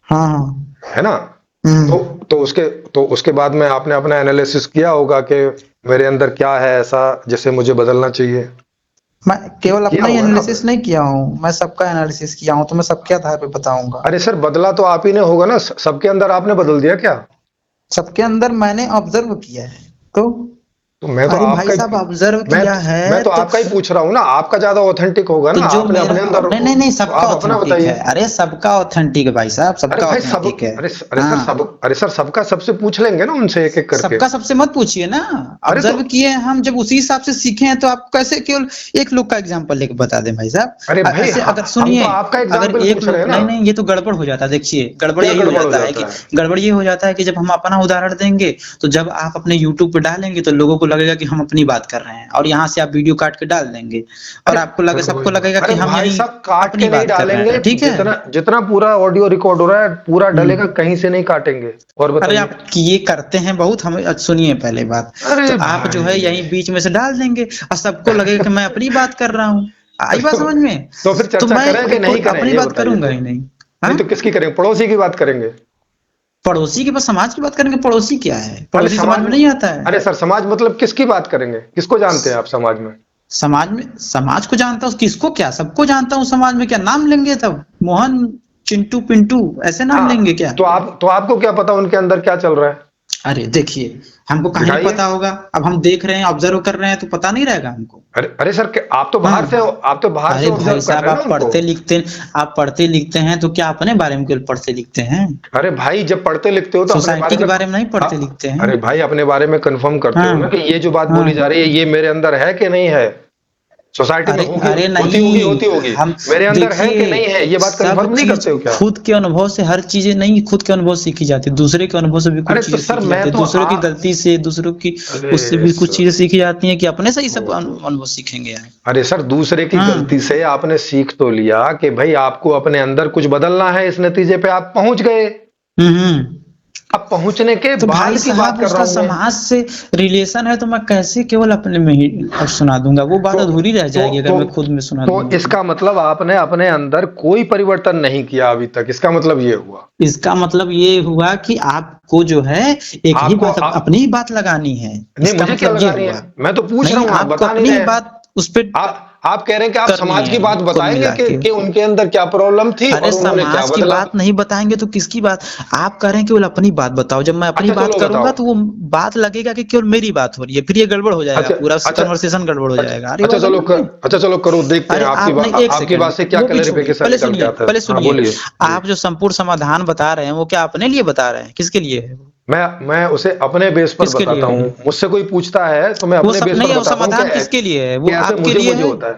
हाँ हाँ। है ना? तो हम्म। तो उसके तो उसके बाद में आपने अपना एनालिसिस किया होगा कि मेरे अंदर क्या है ऐसा जिसे मुझे बदलना चाहिए। मैं केवल किया अपना ही होगा ना आपने? एनालिसिस नहीं किया हूँ, मैं सबका एनालिसिस किया हूँ, तो मैं सबके आधार पे बताऊंगा। अरे सर, बदला तो आप ही ने होगा ना, सबके अंदर आपने बदल दिया क्या? सबके अंदर मैंने ऑब्जर्व किया है तो। तो मैं तो अरे भाई आपका साहब ऑब्जर्व मैं किया है मैं तो तो आपका ही पूछ रहा हूँ ना, आपका ज्यादा ऑथेंटिक होगा तो ना, जो आपने मेरा अपने अंदर नहीं नहीं नहीं तो सबका आप अपना ऑथेंटिक है। बताइए। अरे सबका ऑथेंटिक है भाई साहब, अरे सबका भाई सब, ऑथेंटिक है। अरे सर हाँ, सब, अरे सर सबका सबसे पूछ लेंगे ना, उनसे एक एक करके। सबका सबसे मत पूछिए ना। अरे तो ऑब्जर्व किए हैं हम, जब उसी हिसाब से सीखे हैं तो आप कैसे केवल एक लोग का एग्जांपल लेके बता दें भाई साहब। अरे भाई ऐसे अगर हम तो सुनिए, आपका अगर एग्जाम्पल एक पूछ रहे लोग हैं ना। नहीं नहीं ये तो गड़बड़ हो जाता है। देखिए गड़बड़ क्या यही हो गड़बड़ हो जाता है कि जाता है? गड़बड़ ये हो जाता है कि जब हम अपना उदाहरण देंगे तो जब आप अपने यूट्यूब पे डालेंगे तो लोगों को लगेगा कि हम अपनी बात कर रहे हैं, और यहाँ से आप वीडियो काट के डाल देंगे और अरे आपको लगे, सबको लगेगा अरे कि हम भाई यही साहब काट अपनी के नहीं बात कर रहे डालेंगे, हैं। ठीक है। जितना जितना पूरा ऑडियो रिकॉर्ड हो रहा है पूरा हम्म। डलेगा, कहीं से नहीं काटेंगे। और अरे बताइए। आप ये करते हैं बहुत, हमें सुनिए पहले बात। तो अरे आप जो है भाई यहीं बीच में से डाल देंगे और सबको लगेगा कि मैं अपनी बात कर रहा हूँ। आई बात तो, समझ में? तो फिर तो चर्चा मैं करें कि कोई नहीं करें, अपनी ये बात बताइए करूंगा तो। ही नहीं। नहीं हाँ, तो किसकी करेंगे, पड़ोसी की बात करेंगे? पड़ोसी के पास समाज की बात करेंगे। पड़ोसी क्या है? अरे पड़ोसी समाज समाज में में, नहीं आता है। अरे सर समाज मतलब किसकी बात करेंगे, किसको जानते हैं आप समाज में? समाज में, समाज को जानता हूँ, किसको क्या, सबको जानता हूँ। समाज में क्या नाम लेंगे तब? मोहन, चिंटू, पिंटू ऐसे नाम लेंगे हाँ क्या? तो आपको क्या पता उनके अंदर क्या चल रहा है? अरे देखिए, हमको कहीं नहीं दिखाइए। पता होगा। अब हम देख रहे हैं, ऑब्जर्व कर रहे हैं तो पता नहीं रहेगा हमको। अरे अरे सर आप तो बाहर से हो, हाँ। आप तो बाहर से अरे भाई ऑब्जर्व कर साहब रहे हैं ना आप उनको। पढ़ते लिखते, आप पढ़ते लिखते हैं तो क्या अपने बारे में केवल पढ़ते लिखते हैं? अरे भाई जब पढ़ते लिखते हो तो अपने सोसाइटी बारे के में बारे में नहीं पढ़ते हाँ, लिखते हैं। अरे भाई अपने बारे में कंफर्म करते हो ना हाँ कि ये जो बात बोली जा हाँ। रही है ये मेरे अंदर है कि नहीं है। सोसाइटी में अरे होगी, अरे होती होगी, नहीं, होती होगी। हम मेरे अंदर है कि देखिए नहीं है, ये बात सब कंफर्म नहीं चीज करते हो क्या? खुद के अनुभव से, हर चीजें नहीं, खुद के अनुभव से सीखी जाती है, दूसरे के अनुभव से भी अरे कुछ तो चीजें सर सीखी मैं जाती है, तो दूसरों की गलती से, दूसरों की उससे अरे भी कुछ सर, चीजें सीखी जाती हैं कि अपने से ही सब ओहो। अनुभव सीखेंगे यार। अरे सर दूसरे की हाँ। गलती से आपने सीख तो लिया कि भाई आपको अपने अंदर कुछ बदलना है, इस नतीजे पे आप पहुंच गए। हम्म। अब पहुंचने के तो भाई बाद की बात साहब कर रहा उसका हूं मैं। समाज से रिलेशन है तो मैं कैसे केवल अपने में ही अब सुना दूंगा? वो बात तो अधूरी रह जाएगी अगर मैं खुद में सुना तो दूंगा तो। इसका मतलब आपने अपने अंदर कोई परिवर्तन नहीं किया अभी तक, इसका मतलब ये हुआ। इसका मतलब ये हुआ कि आपको जो है एक ही आपको बात, अपनी ही बात लगानी है। नहीं इसका मुझे क्या मतलब ये लगानी है, हुआ। मैं तो पूछ रहा नहीं, हूँ, आप आपको बता नहीं अपनी ही रहे। बात उस पे आप कह रहे हैं कि आप करनी समाज की बात है कुल बताएंगे मिला के। कि उनके अंदर क्या प्रॉब्लम थी अरे और उन्होंने क्या समाज की बदला। बात नहीं बताएंगे तो किसकी बात? आप कह रहे हैं केवल अपनी बात बताओ। जब मैं अपनी अच्छा बात चलो बताओ। करूंगा तो वो बात लगेगा कि केवल मेरी बात हो रही है, फिर ये गड़बड़ हो जाएगा, अच्छा पूरा अच्छा कन्वर्सेशन गड़बड़ हो अच्छा जाएगा। अरे अच्छा बात समझ में? अच्छा चलो करो, देखते हैं अरे आपकी आपने बात, एक आपकी सेकंड बात से क्या वो भी छोड़िए, क्लैरिफिकेशन पहले निकल के सुनिए, आता है। पहले हाँ सुनिए। बोलिए जी। आप जो संपूर्ण समाधान बता रहे हैं वो क्या अपने लिए बता रहे हैं? किसके लिए है वो? मैं उसे अपने बेस पर किसके लिए बताता है हूँ, मुझसे कोई पूछता है तो मैं वो? अपने सब बेस पर नहीं है वो बताता हूँ समाधान, किसके लिए है वो? कि ऐसे आपके मुझे लिए मुझे है? होता है।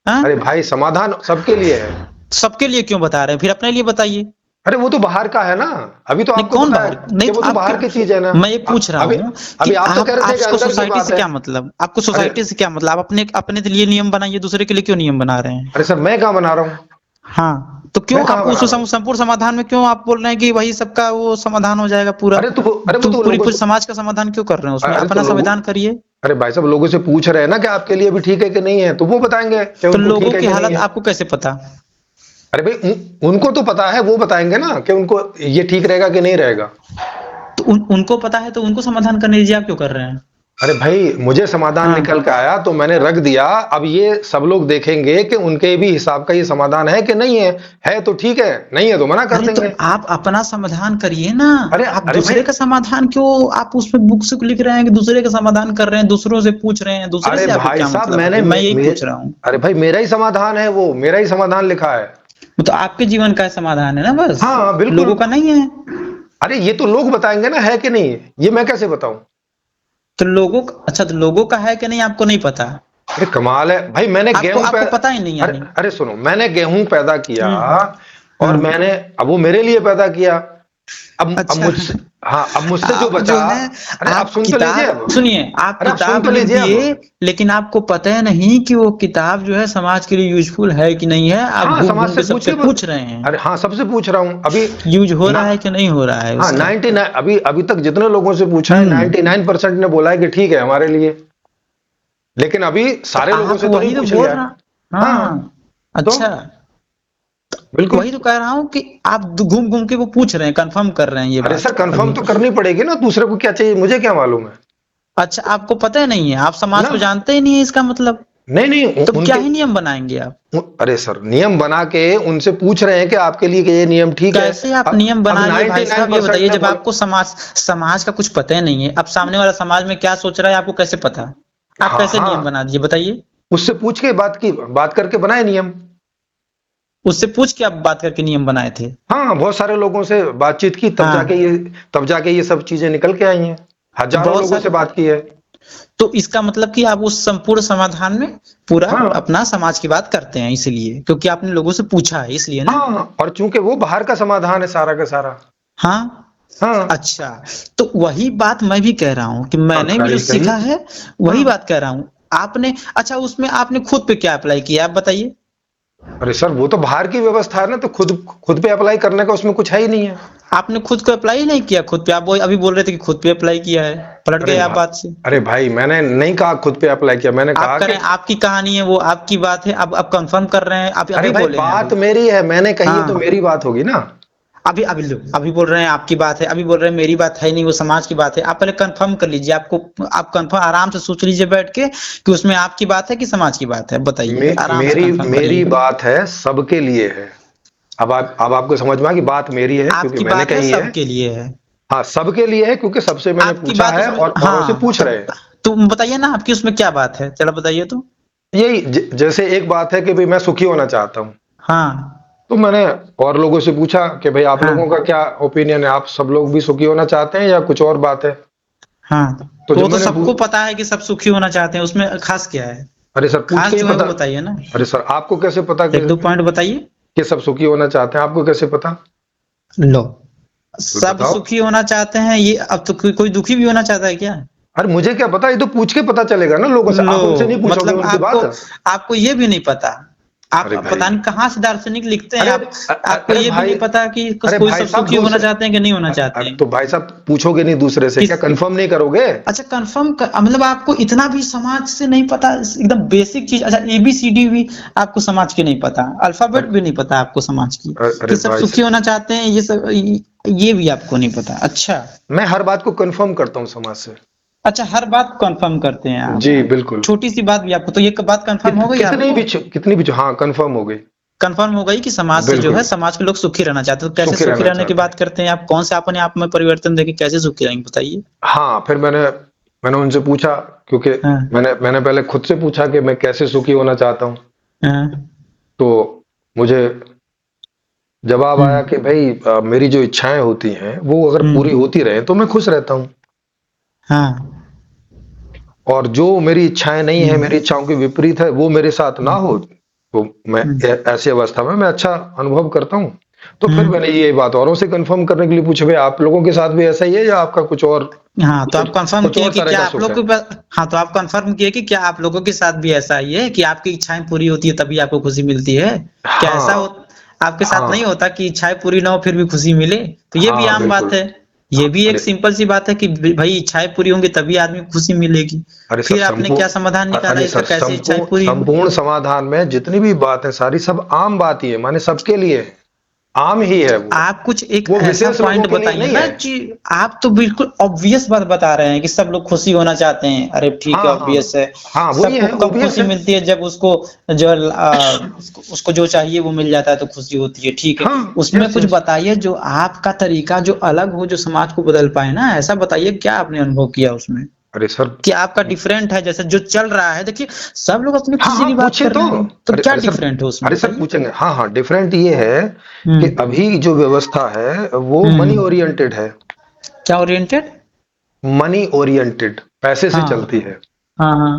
हाँ? अरे भाई समाधान सबके लिए है। सबके लिए क्यों बता रहे हैं? फिर अपने लिए बताइए। अरे वो तो बाहर का है ना, अभी तो नहीं, आपको कौन पता है बाहर? नहीं कि तो वो तो आपके, बाहर की चीज है ना। मैं ये पूछ रहा अभी हूँ कि अभी आप तो कह रहे थे कि आपको अंदर की सोसाइटी बात से है। क्या मतलब? आपको अरे सोसाइटी से क्या मतलब? आप अपने अपने लिए नियम बनाइए, दूसरे के लिए क्यों नियम बना रहे हैं? अरे सर मैं कहाँ बना रहा हूँ, हाँ, तो क्यों मैं कहाँ आप बना उस रहा हूँ? संपूर्ण समाधान में क्यों आप बोल रहे हैं कि वही सबका वो समाधान हो जाएगा पूरा? अरे वो तो तो पूरी लोगों पूरी से, समाज का समाधान क्यों कर रहे हैं उसमें? अरे तो अपना लोगों, संविधान करिए। अरे भाई साहब लोगों से पूछ रहे हैं ना कि आपके लिए भी ठीक है कि नहीं है, तो वो बताएंगे कि तो उनको लोगों ठीक है की कि नहीं हालत है। आपको कैसे पता? अरे भाई उनको तो पता है, वो बताएंगे ना कि उनको ये ठीक रहेगा कि नहीं रहेगा। तो उनको पता है तो उनको समाधान करने दीजिए, आप क्यों कर रहे हैं? अरे भाई मुझे समाधान हाँ। निकल के आया तो मैंने रख दिया, अब ये सब लोग देखेंगे कि उनके भी हिसाब का ये समाधान है कि नहीं है। है तो ठीक है, नहीं है तो मना कर अरे तो देंगे। आप अपना समाधान करिए ना। अरे आप अरे भाई, दूसरे का समाधान क्यों, आप उसमें बुक से लिख रहे हैं कि दूसरे का समाधान कर रहे हैं, दूसरों से पूछ रहे हैं? दूसरे अरे से आपको भाई क्या साहब मतलब है? मैंने मैं यही पूछ रहा हूँ। अरे भाई मेरा ही समाधान है, वो मेरा ही समाधान लिखा है। वो तो आपके जीवन का समाधान है ना, बस हाँ लोगों बिल्कुल। का नहीं है। अरे ये तो लोग बताएंगे ना है कि नहीं, ये मैं कैसे बताऊं? तो लोगों का, अच्छा तो लोगों का है कि नहीं आपको नहीं पता? अरे कमाल है भाई, मैंने आपको गेहूं आपको पता ही नहीं अरे यानी। अरे सुनो, मैंने गेहूं पैदा किया और हाँ। मैंने, अब वो मेरे लिए पैदा किया। अब अच्छा। मुझसे, हाँ अब मुझसे जो आप बचा, जो है, अरे आप आप सुन तो लीजिए अब। किताब सुनिए, आप अरे आप सुन किताब तो लिख लीजिए अब। दिए, लेकिन आपको पता है नहीं कि वो किताब जो है समाज के लिए यूजफुल है कि नहीं है। आप हाँ घूम समाज घूम से के सबसे पूछिए पूछ रहे हैं अरे हाँ सबसे पूछ रहा हूँ अभी यूज हो ना। रहा है कि नहीं हो रहा है हाँ उसका। 99, अभी अभी तक जितने लोगों से पूछा है हम्म। 99% ने बोला है कि ठीक है हमारे लिए, लेकिन अभी तो सारे लोगों आप से तो नहीं वही तो पूछ बोल लिया है। रहा। हाँ हाँ। तो अच्छा, बिल्कुल। वही तो कह रहा हूँ कि आप घूम घूम के वो पूछ रहे हैं, कंफर्म कर रहे हैं ये अरे बात सर कंफर्म अभी। तो करनी पड़ेगी ना, दूसरे को क्या चाहिए मुझे क्या मालूम है अच्छा, आपको पता ही नहीं है, आप समाज ना। को जानते ही नहीं है इसका मतलब? नहीं नहीं तो क्या ही नियम बनाएंगे आप? अरे सर, नियम बना के उनसे पूछ रहे हैं कि आपके लिए कि ये नियम ठीक है। कैसे आप अब नियम अब बना लिए भाई साहब, ये 99% बताइए, ने जब बोला। आपको समाज समाज का कुछ पता ही नहीं है, अब सामने वाला समाज में क्या सोच रहा है आपको कैसे पता? आप हाँ कैसे नियम हाँ, बना दिए बताइए? उससे पूछ के बात करके बनाए नियम। उससे पूछ के आप बात करके नियम बनाए थे? हाँ, बहुत सारे लोगों से बातचीत की, हाँ, तब जाके ये सब चीजें निकल के आई हैं। तो हजारों बहुत लोगों से सारे, बात की है। तो इसका मतलब कि आप उस संपूर्ण समाधान में पूरा हाँ अपना समाज की बात करते हैं, इसलिए क्योंकि आपने लोगों से पूछा है इसलिए ना? हाँ, और चूंकि वो बाहर का समाधान है सारा का सारा। हाँ। हाँ अच्छा, तो वही बात मैं भी कह रहा हूँ कि हाँ, मैंने भी जो कहिए कहिए। सीखा है वही हाँ, बात कह रहा हूँ। आपने, अच्छा उसमें आपने खुद पे क्या अप्लाई किया आप बताइए? अरे सर, वो तो बाहर की व्यवस्था है ना, तो खुद खुद पे अप्लाई करने का उसमें कुछ है ही नहीं है। आपने खुद को अप्लाई ही नहीं किया खुद पे, आप वो अभी बोल रहे थे कि खुद पे अप्लाई किया है, पलट अरे गए आप भाई, बात से। अरे भाई, मैंने नहीं कहा खुद पे अप्लाई किया, मैंने आप कहा करें, कि आपकी कहानी है वो, आपकी बात है, अब आप कंफर्म कर रहे हैं, आप अरे अभी भाई, बोले हैं बात अभी। मेरी है, मैंने कही है तो हाँ, मेरी बात होगी ना। अभी अभी लो, अभी बोल रहे हैं आपकी बात है, अभी बोल रहे हैं मेरी बात है नहीं, वो समाज की बात है। आप पहले कंफर्म कर लीजिए, आपको आप कंफर्म आराम से सोच लीजिए बैठ के कि उसमें आपकी बात है कि समाज की बात है, बताइए आराम से मेरी कंफर्म मेरी करिए। बात है, सबके लिए है। अब आपको समझ में आ कि बात मेरी है क्योंकि आपकी मैंने बात है कही है। सबके लिए है। हाँ, सबके लिए है क्योंकि सबसे मैंने आपकी पूछा बात है उसमें, और औरों से हाँ पूछ रहे हैं। तो बताइए ना आपकी उसमें क्या बात है, चलो बताइए तो। यही जैसे एक बात है कि भाई मैं सुखी होना चाहता हूँ, हाँ तो मैंने और लोगों से पूछा कि भाई आप लोगों का हाँ क्या ओपिनियन है, आप सब लोग भी सुखी होना चाहते हैं या कुछ और बात है। हाँ, तो तो जब वो तो मैंने सबको पता है कि सब सुखी होना चाहते हैं, उसमें खास क्या है? अरे सर, पूछ के खास ही जो है बता। वो बताइए ना, अरे सर, आपको कैसे पता एक दो पॉइंट बताइए। कि सब सुखी होना चाहते हैं, आपको कैसे पता? लो, कोई सब बताओ। सुखी होना चाहते हैं ये, अब तो कोई दुखी भी होना चाहता है क्या? अरे मुझे क्या पता, ये तो पूछ के पता चलेगा ना लोगों से, लो, आप उनसे नहीं पूछोगे मतलब उनकी आपको बात। आपको ये भी नहीं पता, आप अरे भाई, पता नहीं कहाँ से दार्शनिक लिखते हैं अरे आप, आपको अरे ये भी भाई, नहीं पता कि अरे कोई भाई सब साहब, सुखी होना चाहते हैं कि नहीं होना चाहते तो हैं। भाई साहब पूछोगे नहीं दूसरे से, क्या किस, कंफर्म नहीं करोगे? अच्छा कंफर्म मतलब आपको इतना भी समाज से नहीं पता, एकदम बेसिक चीज, अच्छा एबीसीडी भी आपको समाज की नहीं पता, अल्फाबेट अरे भी नहीं पता आपको समाज की, अरे कि सब भाई सुखी होना चाहते हैं ये सब, ये भी आपको नहीं पता? अच्छा, मैं हर बात को कंफर्म करता हूँ समाज से। अच्छा हर बात कंफर्म करते हैं आप, जी बिल्कुल। छोटी सी बात भी आपको, तो ये बात कंफर्म हो गई आपको? कितनी भी हाँ, कंफर्म हो गई। कंफर्म हो गई कि समाज से जो है, बिल्कुल, समाज के लोग सुखी रहना चाहते हैं, तो कैसे सुखी सुखी रहना रहने की चाहते हैं। बात करते हैं आप? कौन से अपने आप में परिवर्तन देके कैसे सुखी रहेंगे बताइए? हाँ, फिर मैंने उनसे पूछा, क्योंकि हाँ मैंने पहले खुद से पूछा कि मैं कैसे सुखी होना चाहता हूँ। हाँ। तो मुझे जवाब आया कि हम्म भाई, मेरी जो इच्छाएं होती हैं वो अगर पूरी हम्म। होती रहें तो मैं खुश रहता हूँ। हाँ। और जो मेरी इच्छाएं नहीं है, मेरी इच्छाओं के विपरीत है, वो मेरे साथ ना हो, हम्म तो मैं हम्म ऐसी अवस्था में मैं अच्छा अनुभव करता हूँ। तो फिर हम्म। मैंने ये बात औरों से कंफर्म करने के लिए पूछा, भाई आप लोगों के साथ भी ऐसा ही है या आपका हाँ तो आप कंफर्म कुछ किए और कि तरह क्या का आप सुख लोग है। के पास, हाँ तो आप कंफर्म किए कि क्या आप लोगों के साथ भी ऐसा ही है कि आपकी इच्छाएं पूरी होती है तभी आपको खुशी मिलती है? क्या ऐसा हो, हाँ आपके साथ नहीं हाँ होता कि इच्छाएं पूरी ना हो फिर भी खुशी मिले? तो ये भी हाँ, आम बात बिल्कुल। है, ये हाँ, भी एक अरे सिंपल सी बात है कि भाई इच्छाएं पूरी होंगी तभी आदमी को खुशी मिलेगी। अरे सर, फिर आपने क्या समाधान निकाला इसका, कैसे इच्छाएं पूरी हो? संपूर्ण समाधान में जितनी भी बातें सारी सब आम बात ही है, माने सबके लिए है। आम ही है वो आप कुछ एक वो ऐसा विशेष लोगों पॉइंट के लिए बताइए नहीं ना है। जी, आप तो बिल्कुल ऑब्वियस बात बता रहे हैं कि सब लोग खुशी होना चाहते हैं, अरे ठीक है हाँ हाँ ऑब्वियस है। हाँ, वही सबको है, कब ओबियस खुशी है। मिलती है? जब उसको जो उसको जो चाहिए वो मिल जाता है तो खुशी होती है, ठीक है। हाँ, उसमें यस कुछ यस। बताइए जो आपका तरीका जो अलग हो, जो समाज को बदल पाए ना, ऐसा बताइए क्या आपने अनुभव किया उसमें, अरे सर, कि आपका डिफरेंट है जैसे जो चल रहा है, देखिए सब लोग अपनी हाँ खुशी हाँ, की बात पूछे कर तो। रहे हैं, तो अरे क्या अरे सर, डिफरेंट है उसमें अरे सर बताइए? पूछेंगे, हाँ हाँ, डिफरेंट ये है कि हम्म अभी जो व्यवस्था है वो मनी हम्म। ओरिएंटेड है। क्या ओरिएंटेड? मनी ओरिएंटेड, पैसे से हाँ चलती है। हाँ हाँ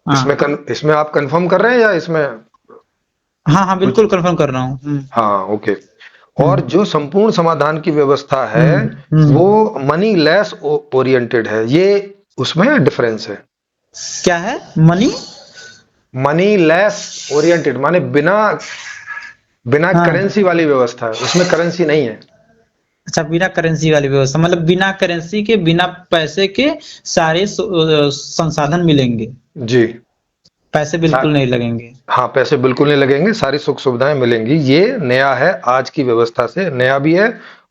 हाँ इसमें आप कंफर्म कर रहे हैं या इसमें हाँ हाँ, कुछ? बिल्कुल कंफर्म कर रहा हूँ। हाँ, ओके। और हम्म जो संपूर्ण समाधान की व्यवस्था है वो हम्म। मनी लेस ओरिएंटेड है, ये उसमें डिफरेंस है। क्या है? मनी, मनी लेस ओरिएंटेड माने बिना बिना हाँ, करेंसी वाली व्यवस्था है, उसमें करेंसी नहीं है। अच्छा बिना करेंसी वाली व्यवस्था, मतलब बिना करेंसी के, बिना पैसे के सारे संसाधन मिलेंगे, जी। पैसे सा- बिल्कुल नहीं लगेंगे? हाँ, पैसे बिल्कुल नहीं लगेंगे, सारी सुख सुविधाएं मिलेंगी। ये नया है, आज की व्यवस्था से नया भी है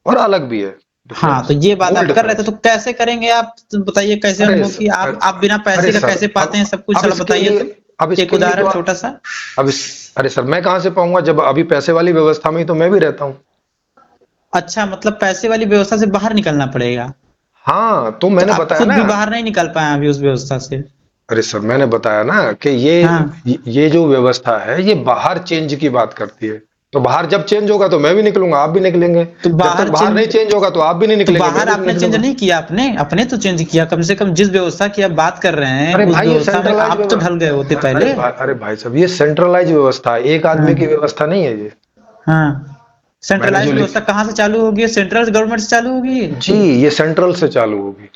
और अलग भी है। हाँ, तो ये बात मूल आप कर रहे थे, तो डिफरेंस। कैसे करेंगे आप? तो बताइए कैसे अरे अनुभव की आप बिना अरे पैसे का सर, कैसे पाते हैं सब कुछ, अब चलो इसके बताइए लिए, तो। अब एक इसके लिए तो उदाहरण छोटा सा। अब इस अरे सर, मैं कहाँ से पाऊंगा जब अभी पैसे वाली व्यवस्था में ही तो मैं भी रहता हूँ। अच्छा, मतलब पैसे वाली व्यवस्था से बाहर निकलना पड़ेगा। हाँ, तो तो मैंने आप बताया खुद ना। भी बाहर नहीं निकल पाए अभी उस व्यवस्था से। अरे सर, मैंने बताया ना कि हाँ, ये जो व्यवस्था है ये बाहर चेंज की बात करती है। तो बाहर जब चेंज होगा तो मैं भी निकलूंगा, आप भी निकलेंगे। तो जब तक बाहर बाहर नहीं चेंज, चेंज होगा तो आप भी नहीं तो निकलेंगे, मैं बाहर भी नहीं आपने चेंज निकलूंगा। नहीं किया, अपने अपने तो चेंज किया कम से कम। जिस व्यवस्था की आप बात कर रहे हैं अरे उस भाई ये व्यवस्था में सेंट्रलाइज आप तो ढल गए होते पहले। अरे भाई साहब, ये सेंट्रलाइज व्यवस्था है, एक आदमी की हाँ, व्यवस्था नहीं है ये। हाँ। मैंने जो सेंट्रलाइज्ड लिख व्यवस्था कहाँ से चालू होगी? सेंट्रल गवर्नमेंट से चालू होगी। जी, ये सेंट्रल से चालू होगी।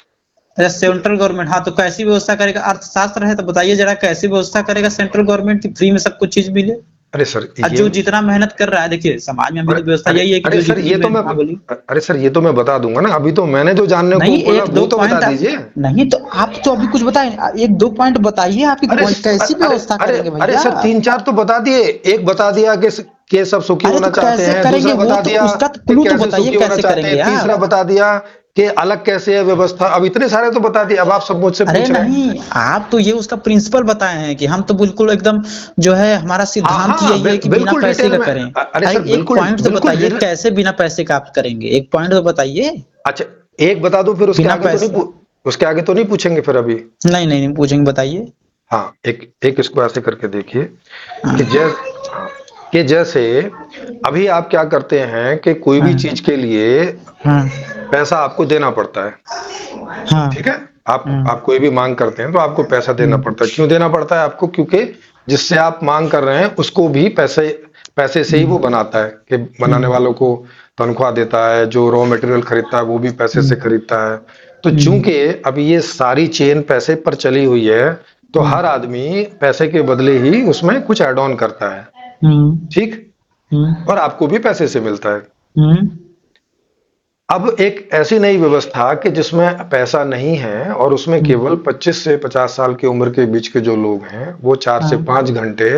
अच्छा, सेंट्रल गवर्नमेंट, हाँ, तो कैसी व्यवस्था करेगा? अर्थशास्त्र है तो बताइए जरा, कैसी व्यवस्था करेगा सेंट्रल गवर्नमेंट की फ्री में सब कुछ चीज मिले? अरे सर और ये जो जितना मेहनत कर रहा है, देखिए समाज में अभी अरे तो व्यवस्था अरे यही है कि अरे जो सर, जितनी ये तो मैं हाँ बोलिए। अरे सर, ये तो मैं बता दूंगा ना। अभी तो मैंने जो जानने को नहीं, बोला एक वो दो तो बता पॉइंट आप, दीजिए। नहीं तो आप तो अभी कुछ बताए, एक दो पॉइंट बताइए आपकी अरे कैसी अरे व्यवस्था अरे करेंगे अरे भैया? सर, तीन चार तो बता दिए। एक बता दिया कि सब सुखी अरे होना तो चाहते कैसे हैं, करेंगे दूसरा वो बता तो, दिया उसका तो कि क्लू तो कैसे बताइए सुखी होना कैसे चाहते करेंगे हैं, तीसरा आप। बता दिया कि अलग कैसे है व्यवस्था। अब इतने सारे तो बता दिए, अब आप सब मुझसे अरे पूछ रहे हैं। नहीं, आप तो ये उसका प्रिंसिपल बताए हैं कि हम तो बिल्कुल एकदम, जो है हमारा हाँ सिद्धांत ही हाँ, यही है कि बिना बिल्कुल पैसे डिटेल का में। करें। अरे अरे सर, एक बिल्कुल पॉइंट तो बिल्कुल बताइए कैसे बिना पैसे का आप करेंगे, एक पॉइंट तो बताइए। अच्छा, एक बता दो, फिर उसके बिना आगे तो नहीं पैसे, उसके आगे तो नहीं पूछेंगे फिर अभी। नहीं नहीं नहीं पूछेंगे, बताइए। हाँ, एक एक इसको ऐसे करके देखिए कि हाँ, जैसे, हाँ, कि जैसे अभी आप क्या करते हैं कि कोई भी हाँ, चीज के लिए हाँ, पैसा आपको देना पड़ता है। हाँ, ठीक है। आप हाँ, कोई भी मांग करते हैं तो आपको पैसा देना पड़ता है। क्यों देना पड़ता है आपको? क्योंकि जिससे आप मांग कर रहे हैं उसको भी पैसे पैसे से ही वो बनाता है, कि बनाने वालों को तनख्वाह देता है, जो रॉ मटेरियल खरीदता है वो भी पैसे से खरीदता है। तो चूंकि अभी ये सारी चेन पैसे पर चली हुई है, तो हर आदमी पैसे के बदले ही उसमें कुछ ऐड ऑन करता है। ठीक। और आपको भी पैसे से मिलता है। अब एक ऐसी नई व्यवस्था कि जिसमें पैसा नहीं है और उसमें केवल 25 से 50 साल की उम्र के बीच के जो लोग हैं वो 4 से 5 घंटे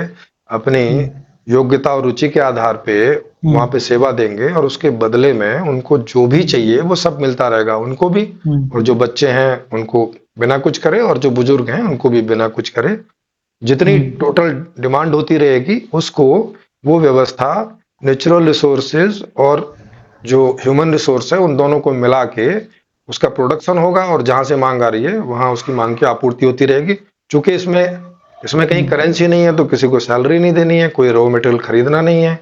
अपनी योग्यता और रुचि के आधार पे वहां पे सेवा देंगे, और उसके बदले में उनको जो भी चाहिए वो सब मिलता रहेगा उनको भी। और जो बच्चे हैं उनको बिना कुछ करे, और जो बुजुर्ग हैं उनको भी बिना कुछ करे। जितनी टोटल डिमांड होती रहेगी उसको वो व्यवस्था नेचुरल रिसोर्सेज और जो ह्यूमन रिसोर्स है उन दोनों को मिला के उसका प्रोडक्शन होगा, और जहां से मांग आ रही है वहां उसकी मांग की आपूर्ति होती रहेगी। चूंकि इसमें इसमें कहीं करेंसी नहीं है तो किसी को सैलरी नहीं देनी है, कोई रॉ मटेरियल खरीदना नहीं है,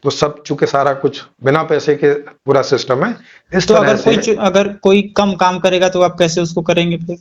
तो सब चूंकि सारा कुछ बिना पैसे के पूरा सिस्टम है। इस तो तरह से अगर कोई कम काम करेगा तो आप कैसे उसको करेंगे फिर?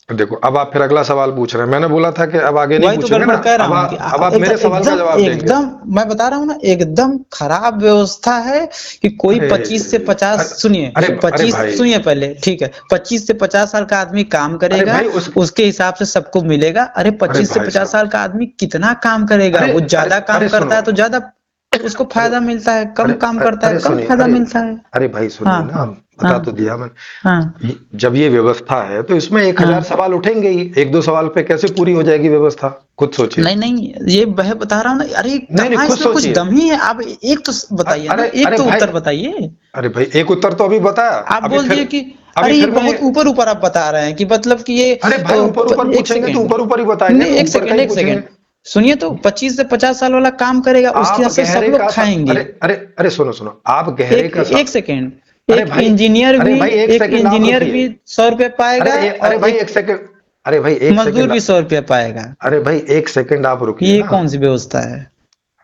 देखो, अब आप फिर अगला सवाल पूछ रहे हैं। मैंने बोला था कि अब आगे नहीं वही तो पूछेंगे ना। गड़बड़ कह रहा अब हूँ कि अब आप मेरे सवाल का एकदम जवाब देंगे। एकदम, मैं बता रहा हूँ ना, एकदम खराब व्यवस्था है कि कोई अरे 25 से 50, अरे सुनिए, अरे अरे 25, भाई, सुनिए पहले, ठीक है, 25 से 50 साल का आदमी काम अरे करेगा, भाई उसके हिसाब से सबको मिलेगा। अरे अरे 25 से भाई 50 साहब, साल का आदमी कितना काम करेगा? अरे वो अरे ज्यादा काम अरे करता सुनो, है तो ज्यादा उसको अरे फायदा मिलता है, कम अरे काम करता है अरे कम सुनिए, फायदा अरे मिलता है। अरे भाई सुनिए हाँ, ना, हाँ, बता तो दिया मैंने। हाँ, जब ये व्यवस्था है तो इसमें 1000 हाँ। सवाल उठेंगे ही। एक दो सवाल पे कैसे पूरी हो जाएगी व्यवस्था? खुद सोचिए। नहीं नहीं, ये मैं बता रहा हूँ ना, अरे नहीं नहीं, कहाँ खुद इसमें कुछ सोचिए। दम ही है? आप एक तो बताइए ना, अरे एक अरे तो भाई, उत्तर बताइए। अरे भाई, एक उत्तर तो अभी बताया। आप बोल दिए कि अभी अरे ये फिर मैं बहुत ऊपर ऊपर आप बता रहे हैं कि मतलब कि ये अरे भाई, ऊपर ऊपर एक पूछेंगे तो सेकेंड, ऊपर ऊपर ही बताएंगे नहीं ना, एक ऊपर का सेकेंड, ही एक पूछेंगे। सेकेंड, सुनिए तो 25 से 50 साल वाला काम करेगा, उसके आप यहाँ से सब गहरे लोग का खाएंगे। अरे अरे अरे, सुनो सुनो, आप गहरे एक का एक सेकेंड, अरे भाई, अरे भाई, एक एक सेकंड आप इंजीनियर रुकिए। भी 100 रुपये पाएगा, अरे और भाई, एक एक सेकंड। अरे भाई, एक मजदूर सेकंड। भी 100 रुपये पाएगा। अरे भाई, एक सेकंड आप रुकिए ये ना। कौन सी व्यवस्था है?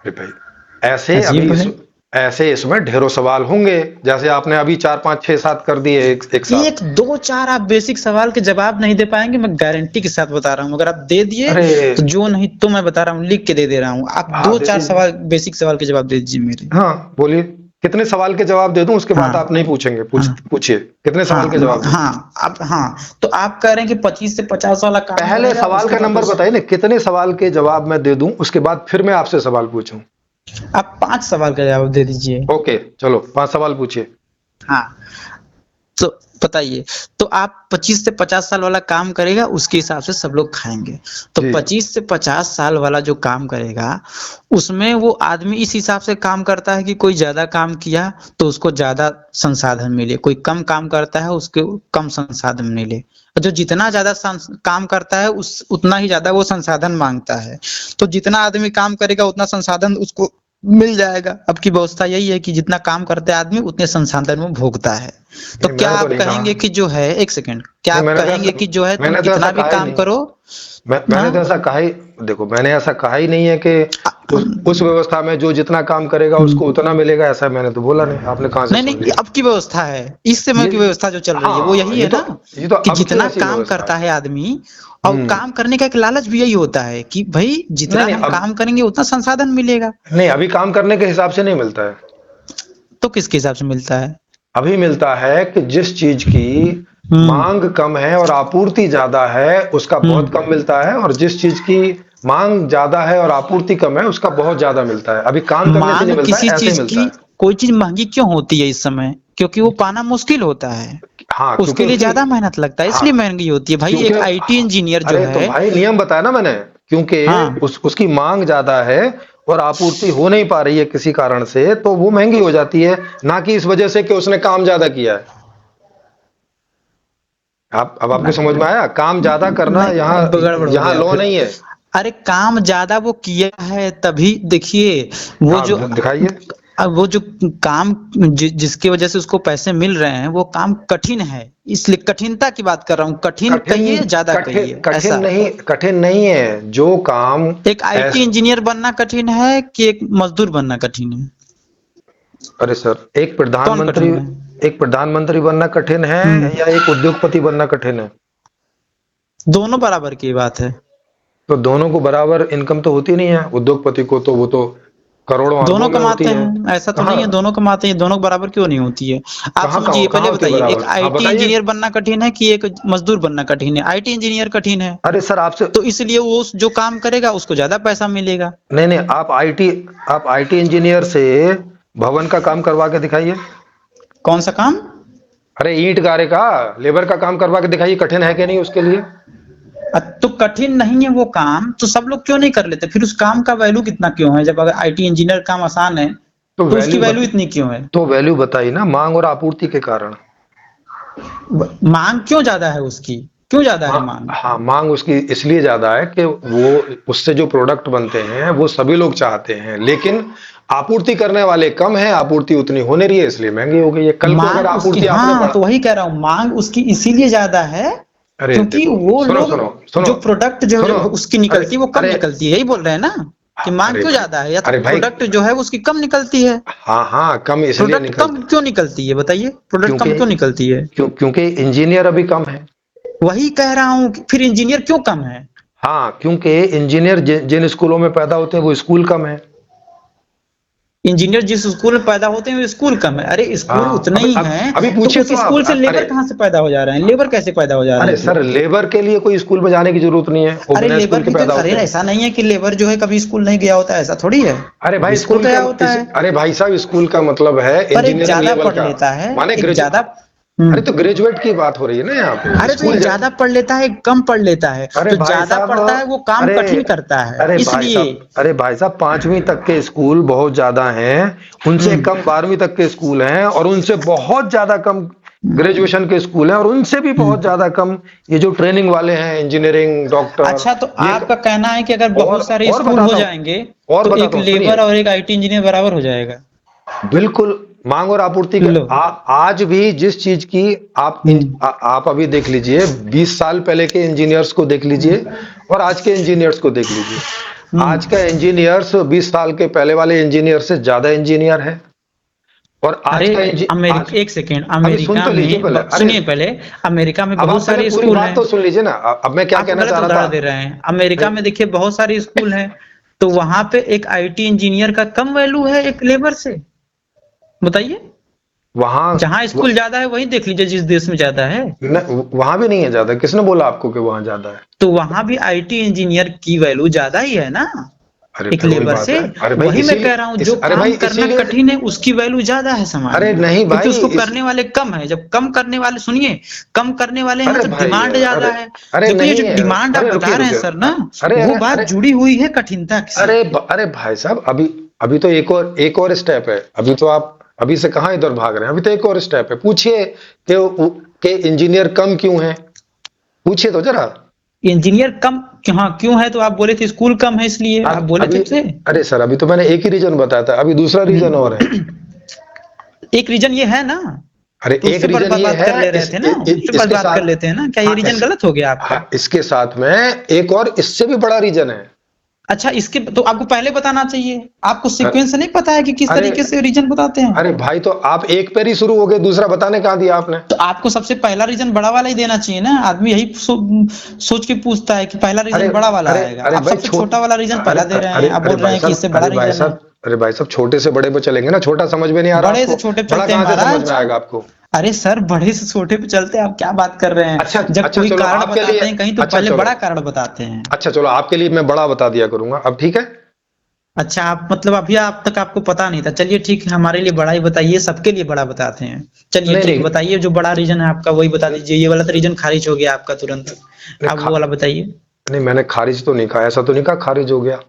अरे भाई, ऐसे अजीब है। ऐसे इसमें ढेरों सवाल होंगे। जैसे आपने अभी 4 5 6 7 कर दिए एक साथ। एक दो चार आप बेसिक सवाल के जवाब नहीं दे पाएंगे, मैं गारंटी के साथ बता रहा हूँ। अगर आप दे दिए अरे तो जो, नहीं तो मैं बता रहा हूँ, लिख के दे रहा हूँ, आप हाँ, दो दे चार दीजिए। सवाल बेसिक सवाल के जवाब दे दीजिए मेरे। हाँ बोलिए, कितने सवाल के जवाब दे दूं? उसके बाद हाँ, आप नहीं पूछेंगे? हाँ, पूछिए, कितने सवाल के हाँ, जवाब दूं? हाँ, आप, हाँ, तो आप कह रहे हैं कि 25 से 50 वाला काम पहले करेगा, सवाल उसके का बाद नंबर उस, बताइए ना, कितने सवाल के जवाब मैं दे दूं, उसके बाद फिर मैं आपसे सवाल पूछूं। आप 5 सवाल का जवाब दे दीजिए। ओके, चलो 5 सवाल पूछिए। हाँ, तो बताइए, तो आप 25 से 50 साल वाला काम करेगा, उसके हिसाब से सब लोग खाएंगे। तो जी 25 से 50 साल वाला जो काम करेगा, उसमें वो आदमी इस हिसाब से काम करता है कि कोई ज्यादा काम किया तो उसको ज्यादा संसाधन मिले, कोई कम काम करता है उसके कम संसाधन मिले। और जो जितना ज्यादा काम करता है उस उतना ही ज्यादा वो संसाधन मांगता है। तो जितना आदमी काम करेगा उतना संसाधन उसको मिल जाएगा। अब की व्यवस्था यही है कि जितना काम करता है आदमी उतने संसाधन में भोगता है। तो नहीं, क्या मैंने तो आप नहीं कहा। कहेंगे कि जो है, एक सेकंड, क्या नहीं, आप कहेंगे कि जो है तुम मैंने तो ऐसा कितना भी कहा ही काम नहीं। करो? मैंने तो हाँ, ऐसा कहा ही, देखो मैंने ऐसा कहा ही नहीं है कि उस व्यवस्था में जो जितना काम करेगा उसको हम्म। उतना मिलेगा, ऐसा मैंने तो बोला नहीं, आपने कहाँ से नहीं सुन नहीं, ये लिया? अब की व्यवस्था है, इस समय ये की व्यवस्था जो चल रही है वो हाँ, यही है ना, ये तो कि अब की जितना ऐसी काम व्यवस्था करता है। है आदमी, और हम्म। काम करने का एक लालच भी यही होता है कि भाई नहीं जितना नहीं, हम अब काम करेंगे उतना संसाधन मिलेगा। नहीं, अभी काम करने के हिसाब से नहीं मिलता है। तो किसके हिसाब से मिलता है? अभी मिलता है कि जिस चीज की हम्म। मांग कम है और आपूर्ति ज्यादा है उसका बहुत हम्म। कम मिलता है, और जिस चीज की मांग ज्यादा है और आपूर्ति कम है उसका बहुत ज्यादा मिलता है। अभी काम करने से मांग नहीं मिलता किसी है, ऐसे चीज मिलता की, है। कोई चीज महंगी क्यों होती है इस समय? क्योंकि वो पाना मुश्किल होता है, हाँ, क्योंकि उसके लिए उसकी ज्यादा मेहनत लगता है, हाँ, इसलिए महंगी होती है भाई। क्योंकि एक आईटी इंजीनियर जो अरे तो है, भाई नियम बताया ना मैंने, क्योंकि हाँ, उसकी मांग ज्यादा है और आपूर्ति हो नहीं पा रही है किसी कारण से, तो वो महंगी हो जाती है, ना कि इस वजह से कि उसने काम ज्यादा किया है। आप अब आपको समझ में आया? काम ज्यादा करना नहीं, यहाँ अब गड़बड़ हो यहाँ गया लॉ फिर। नहीं है। अरे काम ज्यादा वो किया है तभी देखिए, वो हाँ, जो, दिखाइए। अब वो जो काम जिसकी वजह से उसको पैसे मिल रहे हैं वो काम कठिन है, इसलिए कठिनता की बात कर रहा हूँ। कठिन कठिन कहिए, ज्यादा कठिन कहिए, कठिन ऐसा। नहीं, कठिन नहीं है जो काम। एक आईटी ऐस इंजीनियर बनना कठिन है कि एक मजदूर बनना कठिन है? अरे सर, कौन कठिन है? एक प्रधानमंत्री बनना कठिन है हम्म। या एक उद्योगपति बनना कठिन है? दोनों बराबर की बात है। तो दोनों को बराबर इनकम तो होती नहीं है। उद्योगपति को तो वो तो करोड़ों अरबों दोनों में होती कमाते है। हैं, ऐसा तो कहाँ नहीं है, दोनों कमाते हैं, दोनों बराबर क्यों नहीं होती है? आप कहाँ कहाँ समझिए, कहाँ पहले होती है बताइए, एक बराबर? आप आईटी बताइए। इंजीनियर बनना कठिन है कि एक मजदूर बनना कठिन है? आईटी इंजीनियर कठिन है, अरे सर आपसे, तो इसलिए वो जो काम करेगा उसको ज्यादा पैसा मिलेगा। नहीं नहीं, आप आईटी इंजीनियर से भवन का काम करवा के दिखाइए। कौन सा काम? अरे ईंट गारे का, लेबर का काम करवा के दिखाइए, कठिन है कि नहीं उसके लिए? तो कठिन नहीं है वो काम, तो सब लोग क्यों नहीं कर लेते? फिर उस काम का वैल्यू कितना क्यों है? जब अगर आईटी इंजीनियर काम आसान है तो तो उसकी वैल्यू इतनी क्यों है? वैल्यू बताइए ना, मांग और आपूर्ति के कारण। मांग क्यों ज्यादा है उसकी? क्यों ज्यादा है मांग? हाँ, मांग उसकी इसलिए ज्यादा है कि वो उससे जो प्रोडक्ट बनते हैं वो सभी लोग चाहते हैं, लेकिन आपूर्ति करने वाले कम है, आपूर्ति उतनी हो नहीं रही है, इसलिए महंगी हो गई है। कल को अगर मांग उसकी, आपूर्ति आपने हाँ, बढ़ा, तो वही कह रहा हूँ, मांग उसकी इसीलिए ज्यादा है अरे क्योंकि देखो, वो सुनो लोग, सुनो सुनो जो प्रोडक्ट जो सुनो, उसकी अरे निकलती है वो कम अरे निकलती है, यही बोल रहे हैं ना कि मांग अरे क्यों भाई, ज्यादा है, या तो अरे भाई, प्रोडक्ट जो है उसकी कम निकलती है। हाँ हाँ, कम इसलिए प्रोडक्ट निकलती, कम क्यों निकलती है बताइए, प्रोडक्ट क्योंकि कम क्यों निकलती है? क्योंकि इंजीनियर अभी कम है। वही कह रहा हूँ कि फिर इंजीनियर क्यों कम है? हाँ, क्योंकि इंजीनियर जिन स्कूलों में पैदा होते हैं वो स्कूल कम है। इंजीनियर जिस स्कूल में पैदा होते हैं वो स्कूल कम है? अरे स्कूल हाँ, उतने ही हैं, अभी तो पूछिए उस तो आप, स्कूल से लेबर अरे कहाँ से पैदा हो जा रहे हैं? लेबर कैसे पैदा हो जा रहे अरे हैं फिर? सर, लेबर के लिए कोई स्कूल में जाने की जरूरत नहीं है, वो अरे बिना लेबर स्कूल के भी तो, पैदा अरे होते हैं। ऐसा नहीं है कि लेबर जो है कभी स्कूल नहीं गया होता है, ऐसा थोड़ी है, अरे वो भी भाई स्कूल स्कूल गया का होता है। अरे भाई साहब, स्कूल का मतलब है पर एक इंजीनियरिंग ज्यादा लेवल पढ़ का, लेता है, माने एक ग्रेजुएट। ज्यादा, अरे तो ग्रेजुएट की बात हो रही है ना यहाँ पे, अरे तो एक स्कूल ज्यादा पढ़ लेता है, एक कम पढ़ लेता है। अरे जो भाई ज्यादा साहब, पढ़ता है वो काम अरे कठिन करता है, अरे भाई इसलिए। साहब, अरे भाई साहब, 5वीं तक के स्कूल बहुत ज्यादा हैं, उनसे हम्म। कम 12वीं तक के स्कूल हैं, और उनसे बहुत ज्यादा कम ग्रेजुएशन के स्कूल हैं, और उनसे भी बहुत हम्म। ज्यादा कम ये जो ट्रेनिंग वाले हैं, इंजीनियरिंग, डॉक्टर, अच्छा, तो ये आपका कहना है कि अगर बहुत सारे और स्कूल हो बताता हूँ, जाएंगे और तो एक बताता हूँ, लेबर सुनिए। और एक आईटी इंजीनियर बराबर हो जाएगा? बिल्कुल, मांग और आपूर्ति के लो। आज भी जिस चीज की हम्म। आप अभी देख लीजिए, 20 साल पहले के इंजीनियर्स को देख लीजिए और आज के इंजीनियर्स को देख लीजिए। आज का हम्म। इंजीनियर्स 20 साल के पहले वाले इंजीनियर से ज्यादा इंजीनियर है, और आज अरे का आज, अमेरिका, एक सेकेंड, अभी सुन अमेरिका तो लीजिए में पहले, अरे सुनिए पहले, अमेरिका में अब बहुत आप पहले सारे पूरी स्कूल बात हैं। तो सुन लीजिए ना। अब मैं क्या आप कहना गलत चाह रहा उदाहरण दे था? रहे हैं, अमेरिका में देखिए बहुत सारे स्कूल हैं, तो वहां पे एक आईटी इंजीनियर का कम वैल्यू है एक लेबर से? बताइए। वहां जहां स्कूल ज्यादा है वही देख लीजिए, जिस देश में ज्यादा है, वहां भी नहीं है ज्यादा, किसने बोला आपको कि वहां ज्यादा है? तो वहां भी आईटी इंजीनियर की वैल्यू ज्यादा ही है ना। अरे एक भाई वही लेबर बात से। है। अरे भाई वही मैं इसीलिए कह रहा हूँ, जो अरे काम भाई करना इसीलिए कठिन है उसकी वैल्यू ज्यादा है समाज अरे में, नहीं क्योंकि भाई उसको करने वाले कम है। जब कम करने वाले, सुनिए, कम करने वाले हैं अरे मतलब भाई डिमांड ज्यादा अरे है। अरे जबकि ये नहीं जो है। डिमांड आप अरे बता रुकिए रहे हैं रुकिए सर ना, अरे वो अरे बात अरे जुड़ी हुई है कठिनता से। अरे भाई साहब, अभी अभी तो एक और स्टेप है। अभी तो आप अभी से कहाँ इधर भाग रहे हैं? अभी तो एक और स्टेप है। पूछिए कि इंजीनियर कम क्यों है, पूछिए तो जरा। इंजीनियर कम हाँ क्यों है? तो आप बोले थे स्कूल कम है इसलिए, आप आप बोले थे अभी हमसे। अरे सर, अभी तो मैंने एक ही रीजन बताया था, अभी दूसरा रीजन और है। एक रीजन ये है ना, अरे तो एक उससे रीजन ये बात कर है, ले रहे थे ना, उससे इसके बात कर साथ। लेते हैं ना। क्या ये हाँ रीजन गलत हो गया आपका? हाँ, इसके साथ में एक और इससे भी बड़ा रीजन है। अच्छा, इसके तो आपको पहले बताना चाहिए। आपको अ- सीक्वेंस नहीं पता है कि किस अरे तरीके से रीजन बताते हैं? अरे भाई, तो आप एक पर ही शुरू हो गए, दूसरा बताने कहाँ दिया आपने? तो आपको सबसे पहला रीजन बड़ा वाला ही देना चाहिए ना। आदमी यही सोच के पूछता है कि पहला अरे रीजन बड़ा वाला अरे आएगा। अरे आप भाई सबसे छोटा वाला रीजन अरे पहला दे रहे अरे हैं। आप अरे बोल रहे भाई हैं कि साहब, इससे बड़ा रीजन है। अरे भाई साहब, छोटे से बड़े पे चलेंगे ना। छोटा समझ में नहीं आ रहा बड़े से आपको? छोटे पे बड़ा चलते हैं कहाँ से समझ में महाराज। आएगा आपको? अरे सर, बड़े से छोटे पे चलते हैं, आप क्या बात कर रहे अच्छा हैं? जब अच्छा, कोई चलो कारण आपके लिए। बताते हैं कहीं तो अच्छा पहले चलो बड़ा कारण बताते हैं। अच्छा चलो आपके लिए मैं बड़ा बता दिया करूंगा अब, ठीक है? अच्छा, आप मतलब अभी आप तक आपको पता नहीं था। चलिए ठीक है, हमारे लिए बड़ा ही बताइए, सबके लिए बड़ा बताते हैं। चलिए नहीं ठीक है, नहीं बताइए जो बड़ा रीजन है आपका वही बता दीजिए। ये वाला तो रीजन खारिज हो गया आपका तुरंत। नहीं, आप वो वाला बताइए। नहीं मैंने खारिज तो नहीं कहा, ऐसा तो नहीं कहा खारिज हो गया।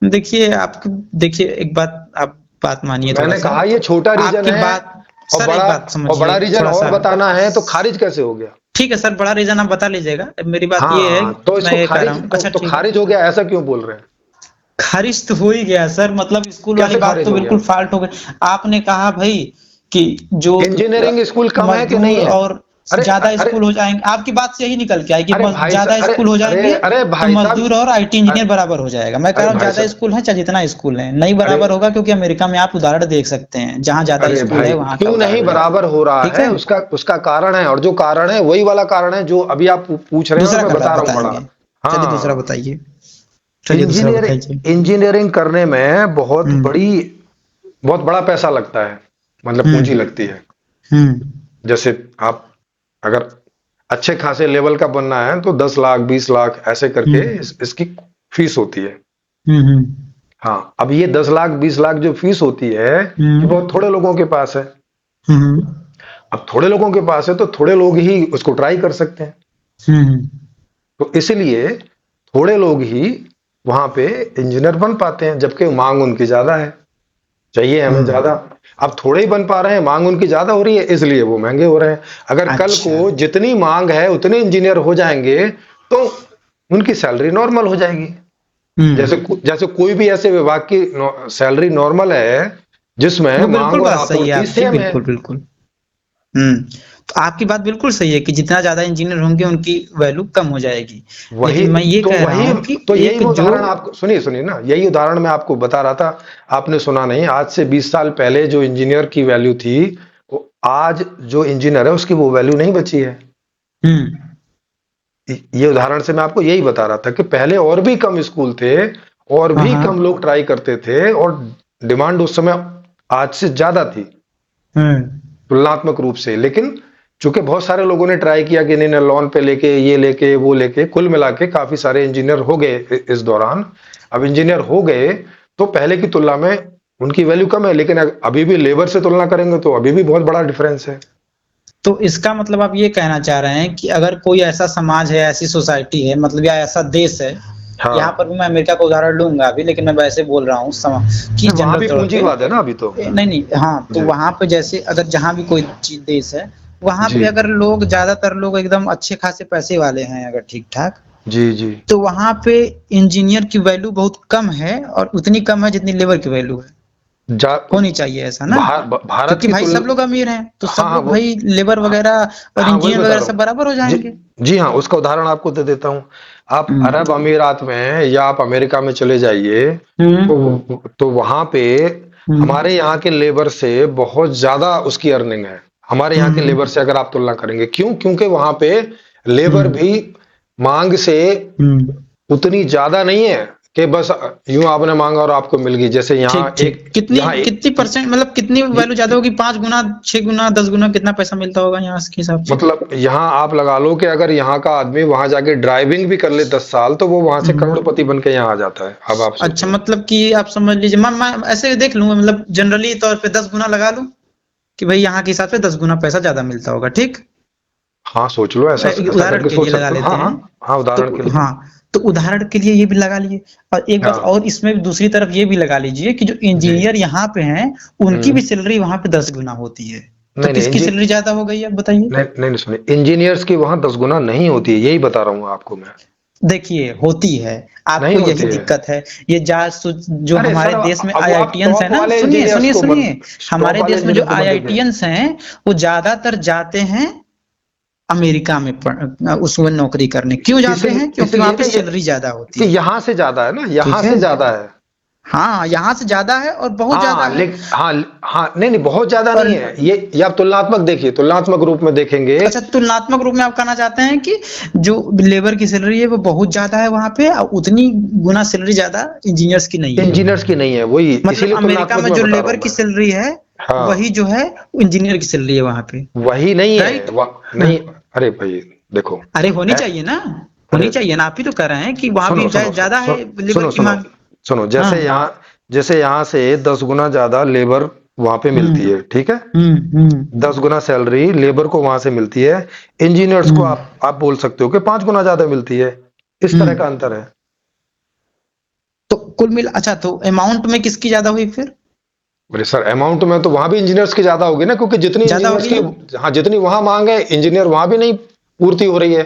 देखिए आप, देखिए एक बात, आप बात मानिए थोड़ा मैंने सा। कहा ये छोटा रीजन आपकी है। बात, और सर एक बड़ा बात और बड़ा समझिए रीजन थोड़ा और सा। बताना है तो खारिज कैसे हो गया? ठीक है सर, बड़ा रीजन आप बता लीजिएगा। मेरी बात ये है, हाँ, तो मैं इसको ये कह रहा खारिज हूँ। अच्छा तो ठीक है, खारिज हो गया, ऐसा क्यों बोल रहे हैं? खारिज तो हो ही गया सर। मतलब स्कूल वाली कैसे बात खारिज तो हो बिल्कुल गया? फाल्ट हो गई। आपने कहा भाई कि जो इंजीनियरिंग स्कूल कम है कि नहीं मजदूर है? और अरे ज्यादा अरे स्कूल हो जाएंगे, आपकी बात से यही निकल के आई कि अरे भाई ज्यादा अरे स्कूल हो अरे जाएंगे अरे तो भाई साहब, मजदूर और आईटी इंजीनियर बराबर हो जाएगा। मैं कह अरे रहा हूँ भाई ज्यादा साहब, स्कूल है चाहे जितना स्कूल है, नहीं अरे बराबर होगा, क्योंकि अमेरिका में आप उदाहरण देख सकते हैं, जहाँ ज्यादा अरे स्कूल भाई, है वहां का क्यों नहीं उदाहरण है। बराबर हो रहा ठीक है? है, उसका उसका कारण है, और जो कारण है वही वाला कारण है जो अभी आप पूछ रहे हैं और दूसरा मैं कारण बता रहा हूँ बड़ा। बताएंगे। चलिए दूसरा हाँ, बताइए। चलिए दूसरा इंजीनियर बताइए। इंजीनियरिंग करने में हम्म बहुत बड़ा पैसा लगता है, मतलब पूंजी हम्म लगती है। हम्म जैसे आप अगर अच्छे खासे लेवल का बनना है तो 10 लाख 20 लाख ऐसे करके हम्म इसकी फीस होती है। हम्म हाँ, अब ये 10 लाख 20 लाख जो फीस होती है, ये हम्म बहुत थोड़े लोगों के पास है। हम्म अब थोड़े लोगों के पास है तो थोड़े लोग ही उसको ट्राई कर सकते हैं। हम्म तो इसलिए थोड़े लोग ही वहां पे इंजीनियर बन पाते हैं, जबकि मांग उनकी ज्यादा है, चाहिए हमें हम्म। ज्यादा। अब थोड़े ही बन पा रहे हैं, मांग उनकी ज्यादा हो रही है, इसलिए वो महंगे हो रहे हैं। अगर कल अच्छा। को जितनी मांग है उतने इंजीनियर हो जाएंगे तो उनकी सैलरी नॉर्मल हो जाएगी। जैसे हम्म। जैसे कोई भी ऐसे विभाग की सैलरी नॉर्मल है जिसमें वो बिल्कुल मांग और बात सही है आपूर्ति आपकी, सेम है। बिल्कुल बिल्कुल। हम्म। तो आपकी बात बिल्कुल सही है कि जितना ज्यादा इंजीनियर होंगे उनकी वैल्यू कम हो जाएगी। वही लेकिन मैं ये तो कह रहा वही हूँ कि तो यही एक मैं जो उदाहरण आपको सुनिए सुनिए ना, यही उदाहरण मैं आपको बता रहा था। आपने सुना नहीं? आज से 20 साल पहले जो इंजीनियर की वैल्यू थी, वो आज जो इंजीनियर है उसकी वो वैल्यू नहीं बची है। हम्म ये उदाहरण से मैं आपको यही बता रहा था कि पहले और भी कम स्कूल थे, और हाँ भी हाँ कम लोग ट्राई करते थे, और डिमांड उस समय आज से ज्यादा थी हम्म तुलनात्मक रूप से। लेकिन चूंकि बहुत सारे लोगों ने ट्राई किया कि नहीं नहीं, लोन पे लेके ये लेके वो लेके, कुल मिला के काफी सारे इंजीनियर हो गए इस दौरान। अब इंजीनियर हो गए तो पहले की तुलना में उनकी वैल्यू कम है, लेकिन अभी भी लेबर से तुलना करेंगे तो अभी भी बहुत बड़ा डिफरेंस है। तो इसका मतलब आप ये कहना चाह रहे हैं कि अगर कोई ऐसा समाज है, ऐसी सोसाइटी है, मतलब या ऐसा देश है, यहाँ पर हाँ, भी मैं अमेरिका का उदाहरण लूंगा अभी, लेकिन मैं वैसे बोल रहा हूँ कि वहां जनरल भी तौर पे। पूंजीवाद है ना अभी तो। नहीं नहीं, हाँ, तो जी वहां पे जैसे अगर जहां भी कोई चीज देश है, वहां जी पे अगर लोग, ज्यादातर लोग एकदम अच्छे खासे पैसे वाले हैं अगर ठीक ठाक, जी जी। तो वहां पे इंजीनियर की वैल्यू बहुत कम है, और उतनी कम है जितनी लेबर की वैल्यू है। जा होनी चाहिए ऐसा ना, भारत क्योंकि की भाई सब तुलना। लोग अमीर हैं तो हाँ सब हाँ लोग वो भाई लेबर हाँ, वगैरह और हाँ वही इंजीनियर बता वगैरह रहा सब हूँ। बराबर हो जी जाएंगे। जी हाँ, उसका उदाहरण आपको दे देता हूँ। आप हम्म अरब अमीरात में या आप अमेरिका में चले जाइए, हम्म तो वहां पे हम्म हमारे यहाँ के लेबर से बहुत ज्यादा उसकी अर्निंग है। हमारे यहाँ के हम्म लेबर से अगर आप तुलना करेंगे, क्यों? क्योंकि वहां पे लेबर हम्म भी मांग से हम्म उतनी ज्यादा नहीं है कि बस यूं आपने मांगा और आपको मिल गई। जैसे यहाँ ठीक ठीक, कितनी कितनी परसेंट, मतलब कितनी वैल्यू ज्यादा होगी? 5 गुना, 6 गुना, 10 गुना, कितना पैसा मिलता होगा यहाँ के हिसाब से? मतलब यहाँ आप लगा लो कि अगर यहाँ का आदमी वहां जाके ड्राइविंग भी कर ले 10 साल, तो वो वहां से हम्म। करोड़पति बन के यहाँ आ जाता है। अब आप अच्छा, सोचो। मतलब कि आप समझ लीजिए, मैं ऐसे देख लूंगा, मतलब जनरली तौर पे 10 गुना लगा लूं कि भाई यहाँ के हिसाब से 10 गुना पैसा ज्यादा मिलता होगा, ठीक? हाँ सोच लो, ऐसा ऐसा उदाहरण करके के सोच लिए लगा सकते हो। लेते हाँ हैं। हाँ हाँ, उदाहरण के तो लिए। हाँ, तो उदाहरण के लिए ये भी लगा लिए। और एक बात हाँ और, इसमें दूसरी तरफ ये भी लगा लीजिए कि जो जी। इंजीनियर यहाँ पे हैं, उनकी भी हम्म। सैलरी वहां पे 10 गुना होती है। तो नहीं नहीं किसकी सैलरी ज्यादा हो गई, आप बताइए? नहीं नहीं नहीं, सुनिए, इंजीनियर्स की वहां 10 गुना नहीं होती है, यही बता रहा हूँ आपको मैं। देखिए, होती है। नहीं आपको यही होती है। दिक्कत है। ये जो अरे हमारे सर, देश में अब वो आप आईआईटियंस है टॉप ना, वाले सुनिए इंजीनियर्स सुनिए को मत, सुनिए, टॉप हमारे वाले देश में जो इंजीनियर को मत देखिए। आईआईटियंस हैं, वो ज्यादातर जाते हैं अमेरिका में उसमें नौकरी करने। क्यों जाते इसलिए हैं? क्योंकि वहां इसलिए पे ना ये, सैलरी ज्यादा होती कि है। यहाँ से ज्यादा है ना, यहाँ ठीक है। से ज्यादा है। हाँ, यहाँ से ज्यादा है और बहुत ज्यादा हाँ है। लेकिन हाँ हाँ, नहीं नहीं, बहुत ज्यादा और नहीं है ये आप तुलनात्मक देखिए, तुलनात्मक रूप में देखेंगे। अच्छा, तुलनात्मक रूप में आप कहना चाहते हैं कि जो लेबर की सैलरी है वो बहुत ज्यादा है वहां पे, और उतनी गुना सैलरी ज्यादा इंजीनियर्स की नहीं है। इंजीनियर्स की नहीं है, वही मतलब इसीलिए अमेरिका तुलनात्मक में में जो बता रहा लेबर हूँ की मैं। सैलरी है, वही हाँ, जो है इंजीनियर की सैलरी है वहां पे। वही नहीं है राइट। नहीं। अरे भाई देखो, अरे होनी है। चाहिए ना, अरे होनी चाहिए ना, आप ही तो कह रहे हैं कि वहां सुनो भी सुनो ज्यादा है लेबर सुनो की सुनो मांग। सुनो, हाँ। जैसे यहाँ से 10 गुना ज्यादा लेबर वहां पे मिलती हम्म है, ठीक है। हम्म 10 गुना सैलरी लेबर को वहां से मिलती है। इंजीनियर्स को हम्म आप बोल सकते हो कि 5 गुना ज्यादा मिलती है। इस तरह का हम्म अंतर है। तो कुल मिला, अच्छा, तो अमाउंट में किसकी ज्यादा हुई फिर? अरे सर, अमाउंट में तो वहां भी इंजीनियर्स की ज्यादा होगी ना, क्योंकि जितनी ज्यादा इंजीनियर्स होगी की, ना। हाँ, जितनी वहां मांग है, इंजीनियर वहां भी नहीं पूर्ति हो रही है।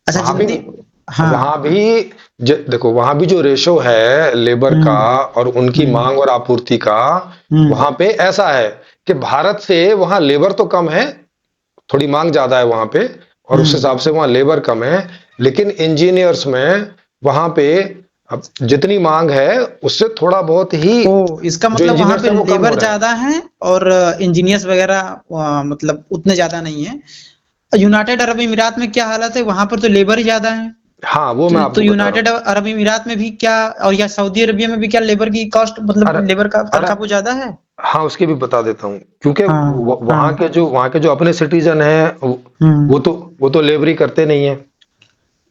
अच्छा, वहां भी जितनी। हाँ। वहां भी देखो, वहां भी जो रेशो है लेबर का हम्म और उनकी हम्म मांग और आपूर्ति का, हम्म वहां पे ऐसा है कि भारत से वहां लेबर तो कम है, थोड़ी मांग ज्यादा है वहां पे, और उस हम्म हिसाब से वहां लेबर कम है। लेकिन इंजीनियर्स में वहां पे अब जितनी मांग है उससे थोड़ा बहुत ही ओ, इसका जो मतलब वहां इंजीनियर्स पे है वो कम हो लेबर रहे हैं। ज्यादा है और इंजीनियर्स वगैरह मतलब उतने ज्यादा नहीं है। यूनाइटेड अरब अमीरात में क्या हालत है? वहां पर तो लेबर ही ज्यादा है। हाँ, वो मैं तो आपको बता रहा यूनाइटेड हूँ। अरब अमीरात में भी क्या, और या सऊदी अरबिया में भी क्या लेबर की कॉस्ट, मतलब अरे लेबर का अरे तनख्वाह बहुत ज्यादा है? हाँ, उसकी भी बता देता हूँ, क्योंकि हाँ हाँ। वहां के जो अपने सिटीजन हैं, हम्म वो तो लेबरी करते नहीं है।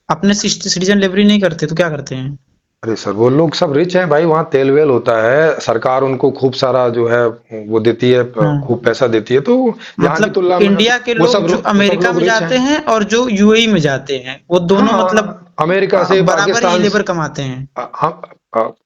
अपने सिटीजन लेबरी नहीं करते तो क्या करते हैं? अरे सर, वो लोग सब रिच हैं भाई, वहाँ तेल वेल होता है, सरकार उनको खूब सारा जो है वो देती है, हाँ, खूब पैसा देती है, तो यहाँ की मतलब तुलना में इंडिया के लोग जो वो सब अमेरिका लोग में रिच हैं। जाते हैं और जो यूएई में जाते हैं, वो दोनों मतलब हाँ, अमेरिका से, बराबर ही पाकिस्तान लेबर से, कमाते हैं। हाँ,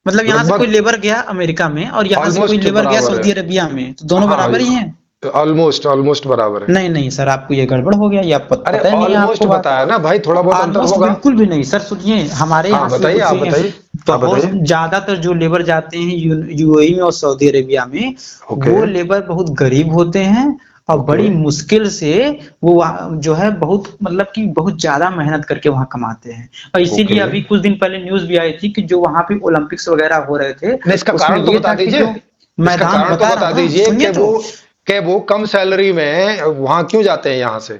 मतलब यहाँ से कोई लगभग लेबर गया अमेरिका में और यहाँ से कोई ऑलमोस्ट लेबर गया बराबर है। सऊदी अरबिया में, तो दोनों हाँ, बराबर ही हैं। ऑलमोस्ट ऑलमोस्ट बराबर है। नहीं नहीं सर, आपको ये गड़बड़ हो गया, ये आप अरे पता ही नहीं है ऑलमोस्ट आपको बात। बताया ना भाई, थोड़ा बहुत अंतर ऑलमोस्ट होगा। बिल्कुल भी नहीं सर, सुनिए, हमारे हाँ यहाँ से बताइए, आप सुनिए, बताइए, आप बहुत बताइए। ज्यादातर जो लेबर जाते हैं यूएई में और सऊदी अरेबिया में, ओके वो लेबर बहुत गरीब होते हैं और ओके बड़ी मुश्किल से वो जो है बहुत, मतलब कि बहुत ज्यादा मेहनत करके वहां कमाते हैं। और ओके। इसीलिए अभी कुछ दिन पहले न्यूज भी आई थी कि जो वहां पे ओलंपिक्स वगैरह हो रहे थे, नहीं, इसका उसमें कारण तो ये बता था कि दीजिए, जो इसका मैदान, कारण तो बता रहा बता हूँ ना, दीजिए सुनिए तो। कि वो कम सैलरी में वहां क्यों जाते हैं यहाँ से।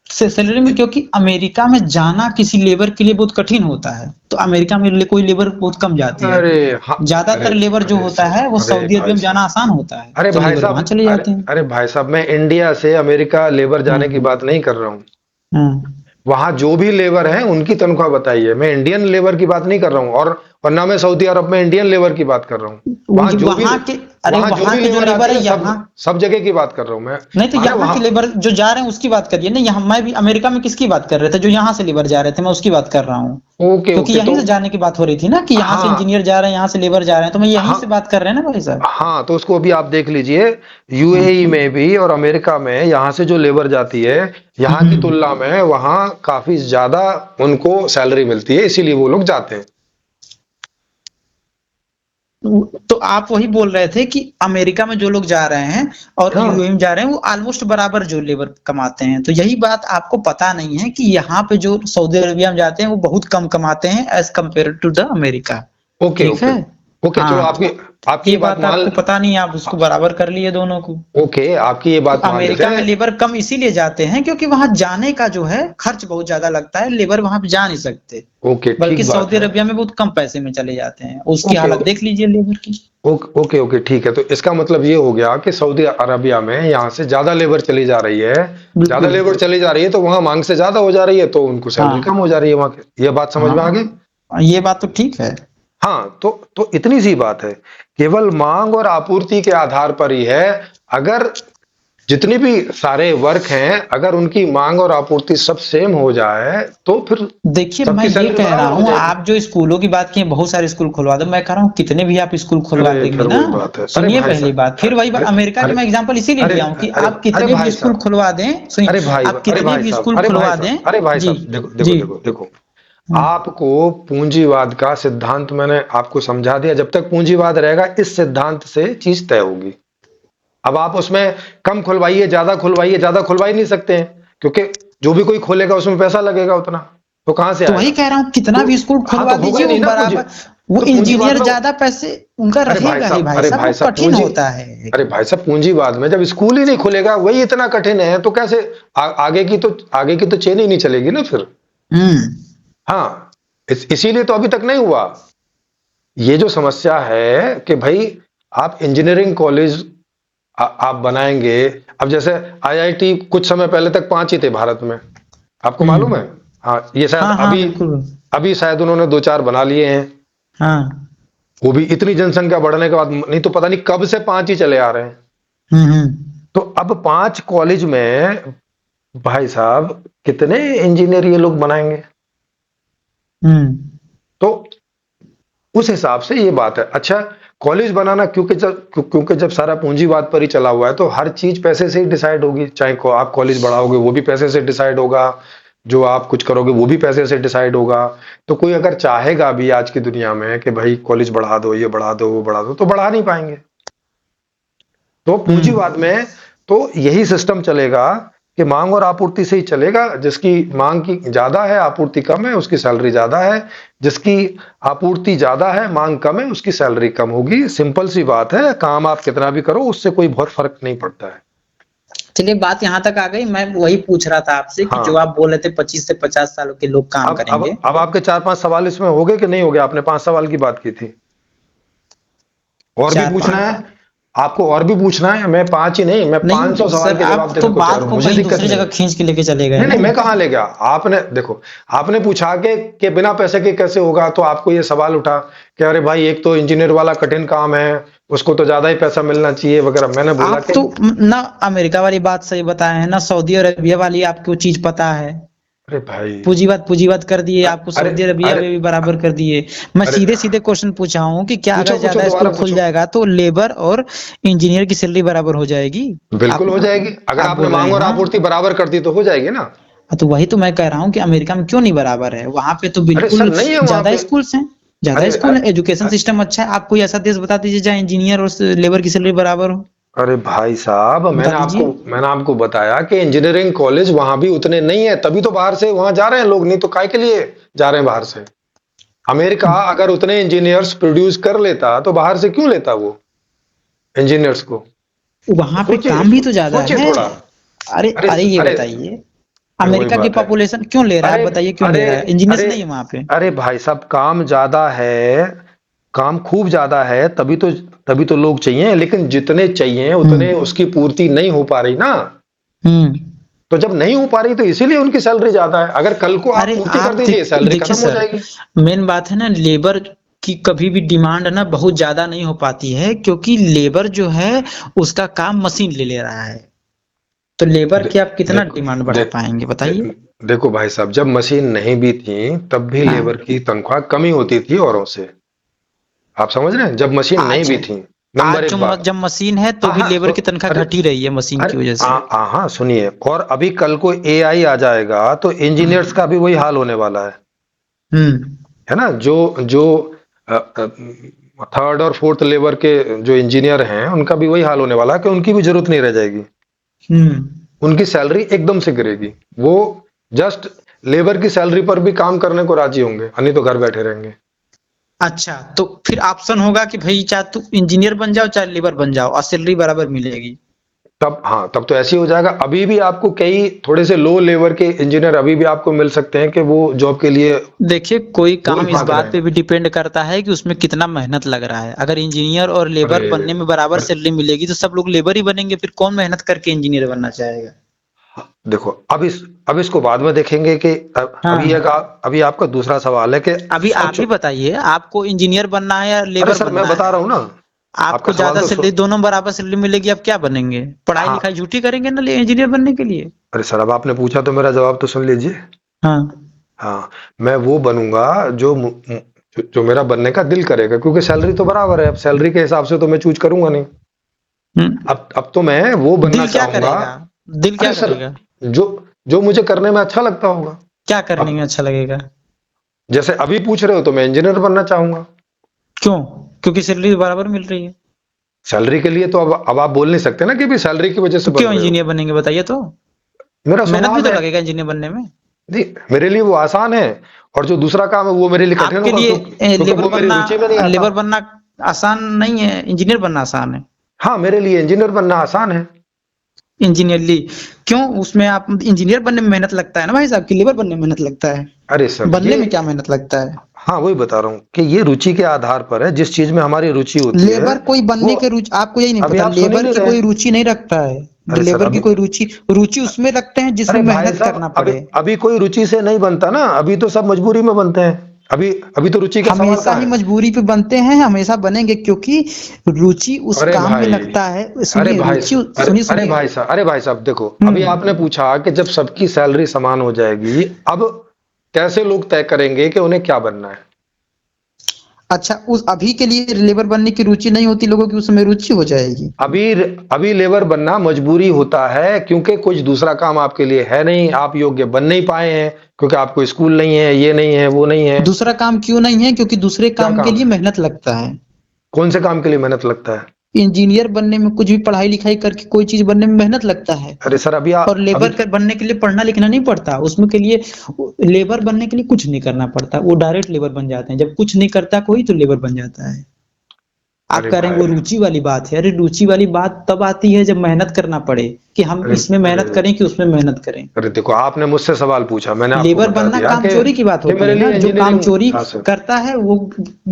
सैलरी में, क्योंकि अमेरिका में जाना किसी लेबर के लिए बहुत कठिन होता है, तो अमेरिका में कोई लेबर बहुत कम जाती है। अरे हाँ, अरे ज्यादातर लेबर जो अरे होता है वो अरे सऊदी अरबिया भाई में जाना साहब, आसान होता है, अरे तो भाई लेबर वहां साहब, चले जाते हैं। अरे भाई साहब, मैं इंडिया से अमेरिका लेबर जाने की हम्म बात नहीं कर रहा हूँ। हम्म वहां जो भी लेबर है उनकी तनख्वाह बताइए, मैं इंडियन लेबर की बात नहीं कर रहा हूँ, और ना मैं सऊदी अरब में इंडियन लेबर की बात कर रहा हूँ। वहां के, अरे वहां जो वहां भी के जो लेबर लेबर आती है है, यहाँ, सब जगह की बात कर रहा हूँ मैं। नहीं तो अरे यहाँ वहां, के लेबर जो जा रहे हैं उसकी बात करिए ना। यहाँ मैं भी अमेरिका में किसकी बात कर रहे थे? जो यहाँ से लेबर जा रहे थे, मैं उसकी बात कर रहा हूँ। ओके क्योंकि ओके, यहीं तो से जाने की बात हो रही थी ना, कि यहाँ से हाँ इंजीनियर जा रहे हैं, यहाँ से लेबर जा रहे हैं, तो मैं यहीं हाँ से बात कर रहे हैं ना भाई साहब। हाँ, तो उसको अभी आप देख लीजिए, यूएई में भी और अमेरिका में यहाँ से जो लेबर जाती है, यहाँ की हम्म तुलना में वहाँ काफी ज्यादा उनको सैलरी मिलती है, इसीलिए वो लोग जाते हैं। तो आप वही बोल रहे थे कि अमेरिका में जो लोग जा रहे हैं और हाँ यूएई में जा रहे हैं, वो ऑलमोस्ट बराबर जो लेबर कमाते हैं। तो यही बात आपको पता नहीं है कि यहाँ पे जो सऊदी अरेबिया में जाते हैं वो बहुत कम कमाते हैं as compare to the America. Okay ठीक ओके है। ओके, चलो हाँ, आपकी तो आपकी ये ये बात बात आपको पता नहीं, आप उसको बराबर कर लिए दोनों को। ओके, आपकी ये तो बात मान लेते अमेरिका में हैं। लेबर कम इसीलिए जाते हैं क्योंकि वहां जाने का जो है खर्च बहुत ज्यादा लगता है, लेबर वहां पे जा नहीं सकते। ओके, बल्कि ठीक बात सऊदी है। अरबिया में बहुत कम पैसे में चले जाते हैं, उसकी ओके, हालत देख लीजिए लेबर की। ओके, ओके, ओके, ठीक है। तो इसका मतलब ये हो गया कि सऊदी अरबिया में यहाँ से ज्यादा लेबर चली जा रही है। ज्यादा बिल्कुल। लेबर चली जा रही है तो वहां मांग से ज्यादा हो जा रही है, तो उनको सैलरी हाँ कम हो जा रही है वहां की। ये बात समझ में आ गई? हाँ, ये बात तो ठीक है। हाँ, तो इतनी सी बात है। केवल मांग और आपूर्ति के आधार पर ही है। अगर जितनी भी सारे वर्क हैं, अगर उनकी मांग और आपूर्ति सब सेम हो जाए तो फिर देखिए, मैं सबकी ये सैलरी कह रहा बराबर हो हूँ, जाएगी। आप जो स्कूलों की बात की बहुत सारे स्कूल खुलवा दो, मैं कह रहा हूँ कितने भी आप स्कूल खुलवा अरे देंगे फिर ना। वही बात है। अरे सुनिए भाई पहली साहब, बात, फिर वही बात, अरे अमेरिका की अरे मैं एग्जांपल इसीलिए अरे लिया हूँ कि अरे आप अरे कितने भी भाई स्कूल साहब, खुलवा दें, सुनिए, आप अरे कितने भाई भी साहब, स्कूल अरे भाई खुलवा दें। साहब, अरे भाई जी, साहब, देखो देखो जी। देखो देखो। हम्म, आपको पूंजीवाद का सिद्धांत मैंने आपको समझा दिया। जब तक पूंजीवाद रहेगा, इस सिद्धांत से चीज तय होगी। अब आप उसमें कम खुलवाइए, ज्यादा खुलवा ही नहीं सकते हैं, क्योंकि जो भी कोई खोलेगा उसमें पैसा लगेगा उतना। तो कहां से तो वही आएगा? कह रहा हूँ, कितना तो भी स्कूल हाँ, तो खुलवा होगा दीजिए ही वो नहीं ना पूंजी। बराबर, वो तो पूंजीवाद इंजीनियर में ज्यादा पैसे उनका रहेगा ही भाई साहब, वो कठिन होता है। अरे भाई साहब, पूंजीवाद में जब स्कूल ही नहीं खुलेगा, वही इतना कठिन है, तो कैसे आगे की तो चेन ही नहीं चलेगी ना फिर। हम्म। हाँ, इसीलिए तो अभी तक नहीं हुआ। ये जो समस्या है कि भाई आप इंजीनियरिंग कॉलेज आप बनाएंगे। अब जैसे आईआईटी कुछ समय पहले तक 5 ही थे भारत में, आपको मालूम है? हम्म। हाँ, ये शायद हाँ हाँ अभी बिल्कुल। अभी शायद उन्होंने 2-4 बना लिए हैं। हाँ। वो भी इतनी जनसंख्या बढ़ने के बाद, नहीं तो पता नहीं कब से 5 ही चले आ रहे हैं। हम्म। तो अब 5 कॉलेज में भाई साहब कितने इंजीनियर ये लोग बनाएंगे? हम्म। तो उस हिसाब से ये बात है। अच्छा, कॉलेज बनाना, क्योंकि जब सारा पूंजीवाद पर ही चला हुआ है, तो हर चीज पैसे से ही डिसाइड होगी। चाहे आप कॉलेज बढ़ाओगे वो भी पैसे से डिसाइड होगा, जो आप कुछ करोगे वो भी पैसे से डिसाइड होगा। तो कोई अगर चाहेगा भी आज की दुनिया में कि भाई कॉलेज बढ़ा दो, ये बढ़ा दो, वो बढ़ा दो, तो बढ़ा नहीं पाएंगे। तो पूंजीवाद हम्म। में तो यही सिस्टम चलेगा कि मांग और आपूर्ति से ही चलेगा। जिसकी मांग की ज्यादा है, आपूर्ति कम है, उसकी सैलरी ज्यादा है। जिसकी आपूर्ति ज्यादा है, मांग कम है, उसकी सैलरी कम होगी। सिंपल सी बात है। काम आप कितना भी करो, उससे कोई बहुत फर्क नहीं पड़ता है। चलिए, बात यहाँ तक आ गई, मैं वही पूछ रहा था आपसे कि जो हाँ, आप बोल रहे थे 25 से 50 सालों के लोग काम अब अब करेंगे। अब आपके 4-5 सवाल इसमें हो गए कि नहीं हो गए? आपने 5 सवाल की बात की थी। और भी चार पूछना पांच। है? आपको और भी पूछना है? मैं 5 ही नहीं, मैं नहीं 500 सवाल सर, के जवाब आप तो देने को तैयार बात हूं, को मुझे कहीं दिक्कत दूसरी नहीं जगह है। खींच के लेके चले गए नहीं नहीं, ना। मैं कहाँ ले गया? आपने देखो, आपने पूछा कि बिना पैसे के कैसे होगा, तो आपको ये सवाल उठा कि अरे भाई, एक तो इंजीनियर वाला कठिन काम है, उसको तो ज्यादा ही पैसा मिलना चाहिए वगैरह। मैंने बोला आप कि तो ना अमेरिका वाली बात सही बताए हैं, ना सऊदी अरबिया वाली आपको चीज पता है। अरे भाई, पूंजीवाद कर दिए, आपको अरे सऊदी अरबिया अरे में भी बराबर कर दिए। मैं अरे सीधे सीधे क्वेश्चन पूछा हूँ कि क्या पूछो अगर पूछो, ज्यादा दोबारा स्कूल खुल पूछो। जाएगा तो लेबर और इंजीनियर की सैलरी बराबर हो जाएगी? बिल्कुल आप हो जाएगी। अगर आप आपने बोल रहे मांग हैं और हाँ। आपूर्ति बराबर कर दी तो हो जाएगी ना। तो वही तो मैं कह रहा हूँ कि अमेरिका में क्यों नहीं बराबर है, वहां पे तो अरे सर, बिल्कुल नहीं है वहां ज्यादा पे। स्कूल्स हैं। ज्यादा अरे स्कूल है, एजुकेशन सिस्टम अच्छा है। आप कोई ऐसा देश बता दीजिए जहाँ इंजीनियर और लेबर की सैलरी बराबर हो। अरे भाई साहब, बता दीजिए। मैंने आपको बताया कि इंजीनियरिंग कॉलेज वहां भी उतने नहीं है, तभी तो बाहर से वहां जा रहे हैं लोग। नहीं तो काय के लिए जा रहे हैं बाहर से? अमेरिका अगर उतने इंजीनियर्स प्रोड्यूस कर लेता तो बाहर से क्यों लेता वो इंजीनियर्स को? वहां पे सोचिए, काम भी तो ज्यादा सोचिए है। थोड़ा। अरे अरे अरे ये अरे बताइए, वही अमेरिका की बात है। पॉपुलेशन क्यों ले रहा है, अरे आप बताइए क्यों ले अरे रहा है, इंजीनियर्स अरे नहीं है वहां पे। अरे भाई साहब, काम ज्यादा है, काम खूब ज्यादा है, तभी तो लोग चाहिए। लेकिन जितने चाहिए उतने हम्म। उसकी पूर्ति नहीं हो पा रही ना। हम्म। तो जब नहीं हो पा रही तो इसीलिए उनकी सैलरी ज्यादा है। अगर कल को आप अरे पूर्ति कर आप दीजिए, सैलरी देखिए खत्म हो सर, जाएगी। मेन बात है ना, लेबर की कभी भी डिमांड ना बहुत ज्यादा नहीं हो पाती है, क्योंकि लेबर जो है उसका काम मशीन ले ले रहा है। तो लेबर दे, की आप कितना देखो डिमांड दे, बढ़ा पाएंगे दे, बताइए। देखो भाई साहब, जब मशीन नहीं भी थी तब भी हाँ। लेबर की तनख्वाह कमी होती थी औरों से। आप समझ रहे हैं? जब मशीन नहीं आज भी थी। नंबर आज एक बात। जब मशीन है तो हाँ भी हाँ, लेबर की तनख्वाह अरे घट ही रही है मशीन अरे की वजह से। हाँ, सुनिए। और अभी कल को एआई आ जाएगा तो इंजीनियर्स का भी वही हाल होने वाला हम्म। है ना? जो जो थर्ड और फोर्थ लेबर के जो इंजीनियर हैं, उनका भी वही हाल होने वाला है कि उनकी भी जरूरत नहीं रह जाएगी। हम्म। उनकी सैलरी एकदम से गिरेगी। वो जस्ट लेबर की सैलरी पर भी काम करने को राजी होंगे, नहीं तो घर बैठे रहेंगे। अच्छा, तो फिर ऑप्शन होगा कि भाई चाहे तू इंजीनियर बन जाओ चाहे लेबर बन जाओ और सैलरी बराबर मिलेगी। तब हाँ, तब तो ऐसे ही हो जाएगा। अभी भी आपको कई थोड़े से लो लेवल के इंजीनियर अभी भी आपको मिल सकते हैं कि वो जॉब के लिए देखिए, कोई वही काम इस भाग रहे बात पे हैं। भी डिपेंड करता है कि उसमें कितना मेहनत लग रहा है। अगर इंजीनियर और लेबर अरे बनने में बराबर अरे सैलरी मिलेगी तो सब लोग लेबर ही बनेंगे, फिर कौन मेहनत करके इंजीनियर बनना चाहेगा? देखो, अब इसको बाद में देखेंगे कि अभी हाँ, अभी आपका दूसरा सवाल है कि अभी आप ही बताइए, आपको इंजीनियर बनना है या अरे लेबर सर, मैं बनना बता है? रहा हूँ ना, आपका आपको सवाल ज्यादा तो सैलरी, दोनों बराबर सैलरी मिलेगी, आप क्या बनेंगे? पढ़ाई हाँ। लिखाई झूठी करेंगे ना इंजीनियर बनने के लिए? अरे सर, अब आपने पूछा तो मेरा जवाब तो सुन लीजिए। हाँ। हाँ, मैं वो बनूंगा जो जो मेरा बनने का दिल करेगा, क्योंकि सैलरी तो बराबर है। अब सैलरी के हिसाब से तो मैं चूज करूंगा नहीं। हम्म। अब तो मैं वो बनना दिल क्या चाहूंगा। करेगा? दिल क्या अरे सर, करेगा? जो जो मुझे करने में अच्छा लगता होगा। क्या करने अब में अच्छा लगेगा? जैसे अभी पूछ रहे हो तो मैं इंजीनियर बनना चाहूंगा। क्यों? क्योंकि सैलरी बराबर मिल रही है। सैलरी के लिए तो अब आप बोल नहीं सकते ना कि भी सैलरी की वजह तो से बन क्यों रहे हो। इंजीनियर बनेंगे बताइए तो? मेरा मेहनत भी स्वभाव तो है। लगेगा इंजीनियर बनने में। जी, मेरे लिए वो आसान है। और जो दूसरा काम है वो मेरे लिए कठिन आपके होगा, लिए क्योंकि लेबर वो मेरी बनना, रुचि में नहीं आता। लेबर बनना आसान नहीं है, इंजीनियर बनना आसान है। हाँ, मेरे लिए इंजीनियर बनना आसान है। इंजीनियरली क्यों? उसमें आप इंजीनियर बनने में मेहनत लगता है ना भाई साहब, की लेबर बनने में मेहनत लगता है? अरे सर, बनने ये में क्या मेहनत लगता है? हाँ, वही बता रहा हूँ कि ये रुचि के आधार पर है। जिस चीज में हमारी रुचि होती है लेबर कोई वो। बनने के रुचि, आपको यही नहीं अभी पता, आप सुन ही लेबर नहीं की रहे कोई हैं। रुचि नहीं रखता है। अरे सर, लेबर की अभी कोई रुचि, रुचि उसमें रखते हैं जिसमें अरे भाई मेहनत करना साहब, अभी पड़े। अभी कोई रुचि से नहीं बनता ना। अभी तो सब मजबूरी में बनते हैं। अभी अभी तो रुचि का सवाल हमेशा कहाँ ही है। मजबूरी पे बनते हैं, हमेशा बनेंगे, क्योंकि रुचि उस अरे काम में भाई, लगता है। सुनिए, रुचि, सुनिए सुनिए। अरे भाई साहब, देखो, अभी हम्म। आपने पूछा कि जब सबकी सैलरी समान हो जाएगी, अब कैसे लोग तय करेंगे कि उन्हें क्या बनना है। अच्छा, उस अभी के लिए लेबर बनने की रुचि नहीं होती लोगों की, उसमें रुचि हो जाएगी। अभी अभी लेबर बनना मजबूरी होता है, क्योंकि कुछ दूसरा काम आपके लिए है नहीं। आप योग्य बन नहीं पाए हैं, क्योंकि आपको स्कूल नहीं है, ये नहीं है, वो नहीं है। दूसरा काम क्यों नहीं है? क्योंकि दूसरे क्या काम के काम लिए है? मेहनत लगता है। कौन से काम के लिए मेहनत लगता है? इंजीनियर बनने में, कुछ भी पढ़ाई लिखाई करके कोई चीज बनने में मेहनत लगता है। अरे सर, और अभी लेबर कर बनने के लिए पढ़ना लिखना नहीं पड़ता, उसमें के लिए लेबर बनने के लिए कुछ नहीं करना पड़ता, वो डायरेक्ट लेबर बन जाते हैं। जब कुछ नहीं करता कोई तो लेबर बन जाता है। आप अरे कह रहे हैं वो भाई, रुचि वाली बात है, अरे रुचि वाली बात तब आती है जब मेहनत करना पड़े, कि हम अरे इसमें अरे मेहनत करें कि उसमें मेहनत करें। अरे देखो, आपने मुझसे सवाल पूछा, मैंने आपको लेबर बता बनना दिया काम चोरी की बात कि होती मेरे है ना, लिए जो काम इंजीनियरिंग। चोरी हाँ सर। करता है वो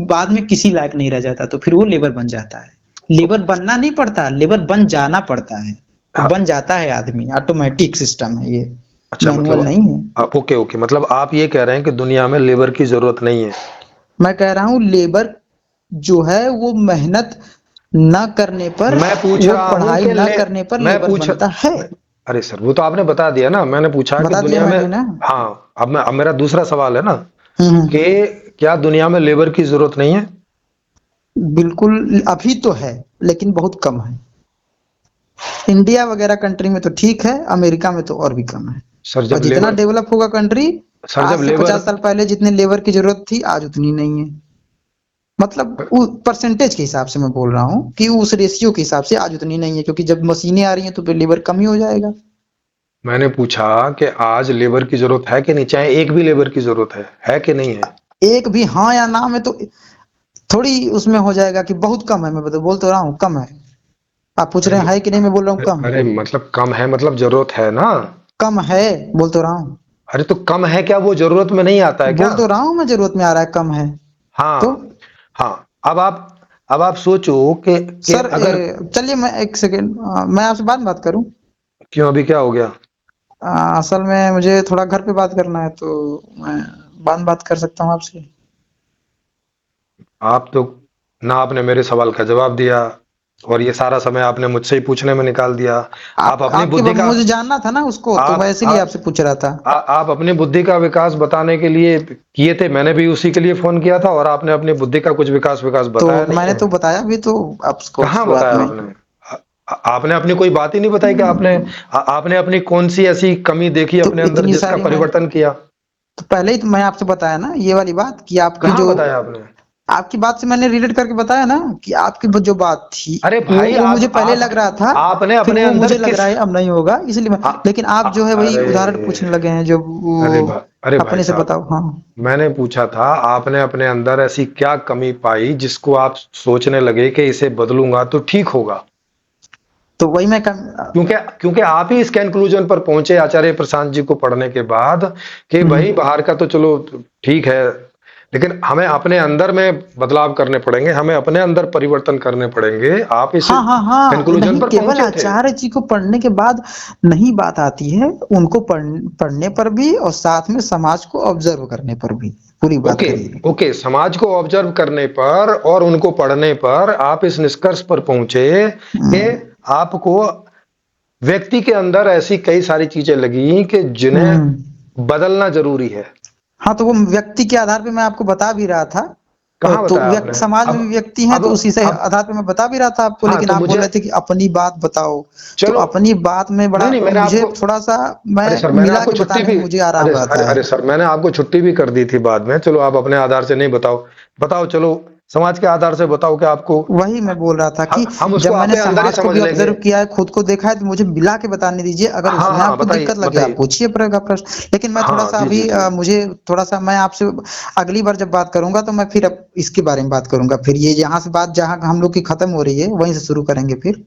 बाद में किसी लायक नहीं रह जाता, तो फिर वो लेबर बन जाता है। लेबर बनना नहीं पड़ता, लेबर बन जाना पड़ता है। वो हाँ, बन जाता है आदमी, ऑटोमेटिक सिस्टम है ये, अच्छा, मैनुअल मतलब नहीं है। ओके ओके, मतलब आप ये कह रहे हैं कि दुनिया में लेबर की जरूरत नहीं है। मैं कह रहा हूँ लेबर जो है वो मेहनत न करने पर, मैं पूछ वो रहा हूं पढ़ाई कि न करने पर मैं लेबर पूछ बनता है। अरे सर, वो तो आपने बता दिया ना। मैंने पूछा कि बता दिया दुनिया में। मैंने ना। हाँ, अब मेरा दूसरा सवाल है ना हम्म। कि क्या दुनिया में लेबर की जरूरत नहीं है? बिल्कुल, अभी तो है लेकिन बहुत कम है। इंडिया वगैरह कंट्री में तो ठीक है, अमेरिका में तो और भी कम है। सर, और जब जितना लेबर डेवलप होगा कंट्री, सर आज जब से लेबर 50 साल पहले जितने लेबर की जरूरत थी आज उतनी नहीं है। मतलब वो परसेंटेज के हिसाब से मैं बोल रहा हूँ कि उस रेशियो के हिसाब से आज उतनी नहीं है, क्योंकि जब मशीनें आ रही हैं तो फिर लेबर कम ही हो जाएगा। मैंने पूछा कि आज लेबर की जरूरत है कि नहीं, चाहे एक भी लेबर की जरूरत है कि नहीं है? एक भी हाँ या ना में तो थोड़ी उसमें हो जाएगा कि बहुत कम है। मैं बोल तो रहा हूँ कम है। आप पूछ अरे रहे हैं है कि नहीं, मैं बोल रहा हूँ कम है। अरे मतलब कम है, मतलब जरूरत है ना। कम है, बोल तो रहा हूँ। अरे तो कम है क्या वो जरूरत में नहीं आता है क्या? बोल तो रहा हूँ मैं, जरूरत में आ रहा है, कम है। तो हाँ हाँ, अब आप सोचो कि सर अगर। चलिए मैं एक सेकेंड, मैं आपसे बात करूं। क्यों, अभी क्या हो गया? असल में मुझे थोड़ा घर पे बात करना है, तो मैं बात कर सकता हूँ आपसे? आप तो ना आपने मेरे सवाल का जवाब दिया, और ये सारा समय आपने मुझसे ही पूछने में निकाल दिया। आप आप अपनी आपके बुद्धि का मुझे जानना था ना उसको, तो मैं आप इसीलिए आपसे पूछ रहा था। आप अपनी बुद्धि का विकास बताने के लिए किए थे। मैंने भी उसी के लिए फोन किया था, और आपने अपनी बुद्धि का कुछ विकास विकास तो बताया नहीं मैंने है। तो बताया भी तो आपको कहाँ शुरुआत बताया में। आपने? आपने अपनी कोई बात ही नहीं बताई कि आपने अपनी कौन सी ऐसी कमी देखी तो अपने अंदर इतनी जिसका सारी मैं, परिवर्तन किया। तो पहले ही तो मैं आपसे बताया ना ये वाली बात कि आपकी कहाँ जो, बताया आपने? आपकी बात से मैंने रिलेट करके बताया ना कि आपकी जो बात थी अरे भाई वो मुझे पहले लग रहा था, आपने फिर अपने वो अंदर मुझे लग किस रहा है अब नहीं होगा, इसलिए मैं, लेकिन आप जो है वही अरे उदाहरण पूछने लगे हैं जो अरे भाई अपने से साहब, बताओ। हाँ मैंने पूछा था आपने अपने अंदर ऐसी क्या कमी पाई जिसको आप सोचने लगे कि इसे बदलूंगा तो ठीक होगा। तो वही मैं क्योंकि क्योंकि आप ही इस कंक्लूजन पर पहुंचे आचार्य प्रशांत जी को पढ़ने के बाद कि भाई बाहर का तो चलो ठीक है, लेकिन हमें अपने अंदर में बदलाव करने पड़ेंगे, हमें अपने अंदर परिवर्तन करने पड़ेंगे। आप इस हाँ हाँ हाँ, कंक्लूजन नहीं पर केवल पहुंचे थे। आचार्य जी को पढ़ने के बाद नहीं बात आती है, उनको पढ़ने पर भी और साथ में समाज को ऑब्जर्व करने पर भी पूरी बात ओके करिए। ओके, समाज को ऑब्जर्व करने पर और उनको पढ़ने पर आप इस निष्कर्ष पर पहुंचे कि हम्म, आपको व्यक्ति के अंदर ऐसी कई सारी चीजें लगी कि जिन्हें बदलना जरूरी है। हाँ तो वो व्यक्ति के आधार पे मैं आपको बता भी रहा था। कहाँ तो बताया आपने? व्यक्ति, समाज में भी व्यक्ति हैं, अब तो उसी से अब आधार पे मैं बता भी रहा था आपको, हाँ लेकिन तो आप बोल मुझे रहे थे कि अपनी बात बताओ। तो चलो, अपनी बात में नहीं बड़ा नहीं, मैंने मुझे आपको, थोड़ा सा मैं अरे सर मैंने मिला आपको के छुट्टी बताने भी, में मुझे अरे आराम रहता अरे है। सर मैंने आपको छुट्टी भी कर दी थी बाद में। चलो आप अपने आधार से नहीं बताओ, बताओ चलो समाज के आधार से बताओ कि आपको, वही मैं बोल रहा था कि हम जब उसको मैंने अपने अंदर ही समाज को समझ भी लेंगे। ऑब्जर्व किया है, खुद को देखा है, तो मुझे मिला के बताने दीजिए। अगर हाँ उसमें हाँ आपको बताइए दिक्कत लगे आप बताइए। पूछिए प्रश्न। लेकिन मैं थोड़ा हाँ सा जी जी अभी जी। मुझे थोड़ा सा मैं आपसे अगली बार जब बात करूंगा तो मैं फिर इसके बारे में बात करूंगा। फिर ये यहाँ से बात जहाँ हम लोग की खत्म हो रही है वहीं से शुरू करेंगे फिर।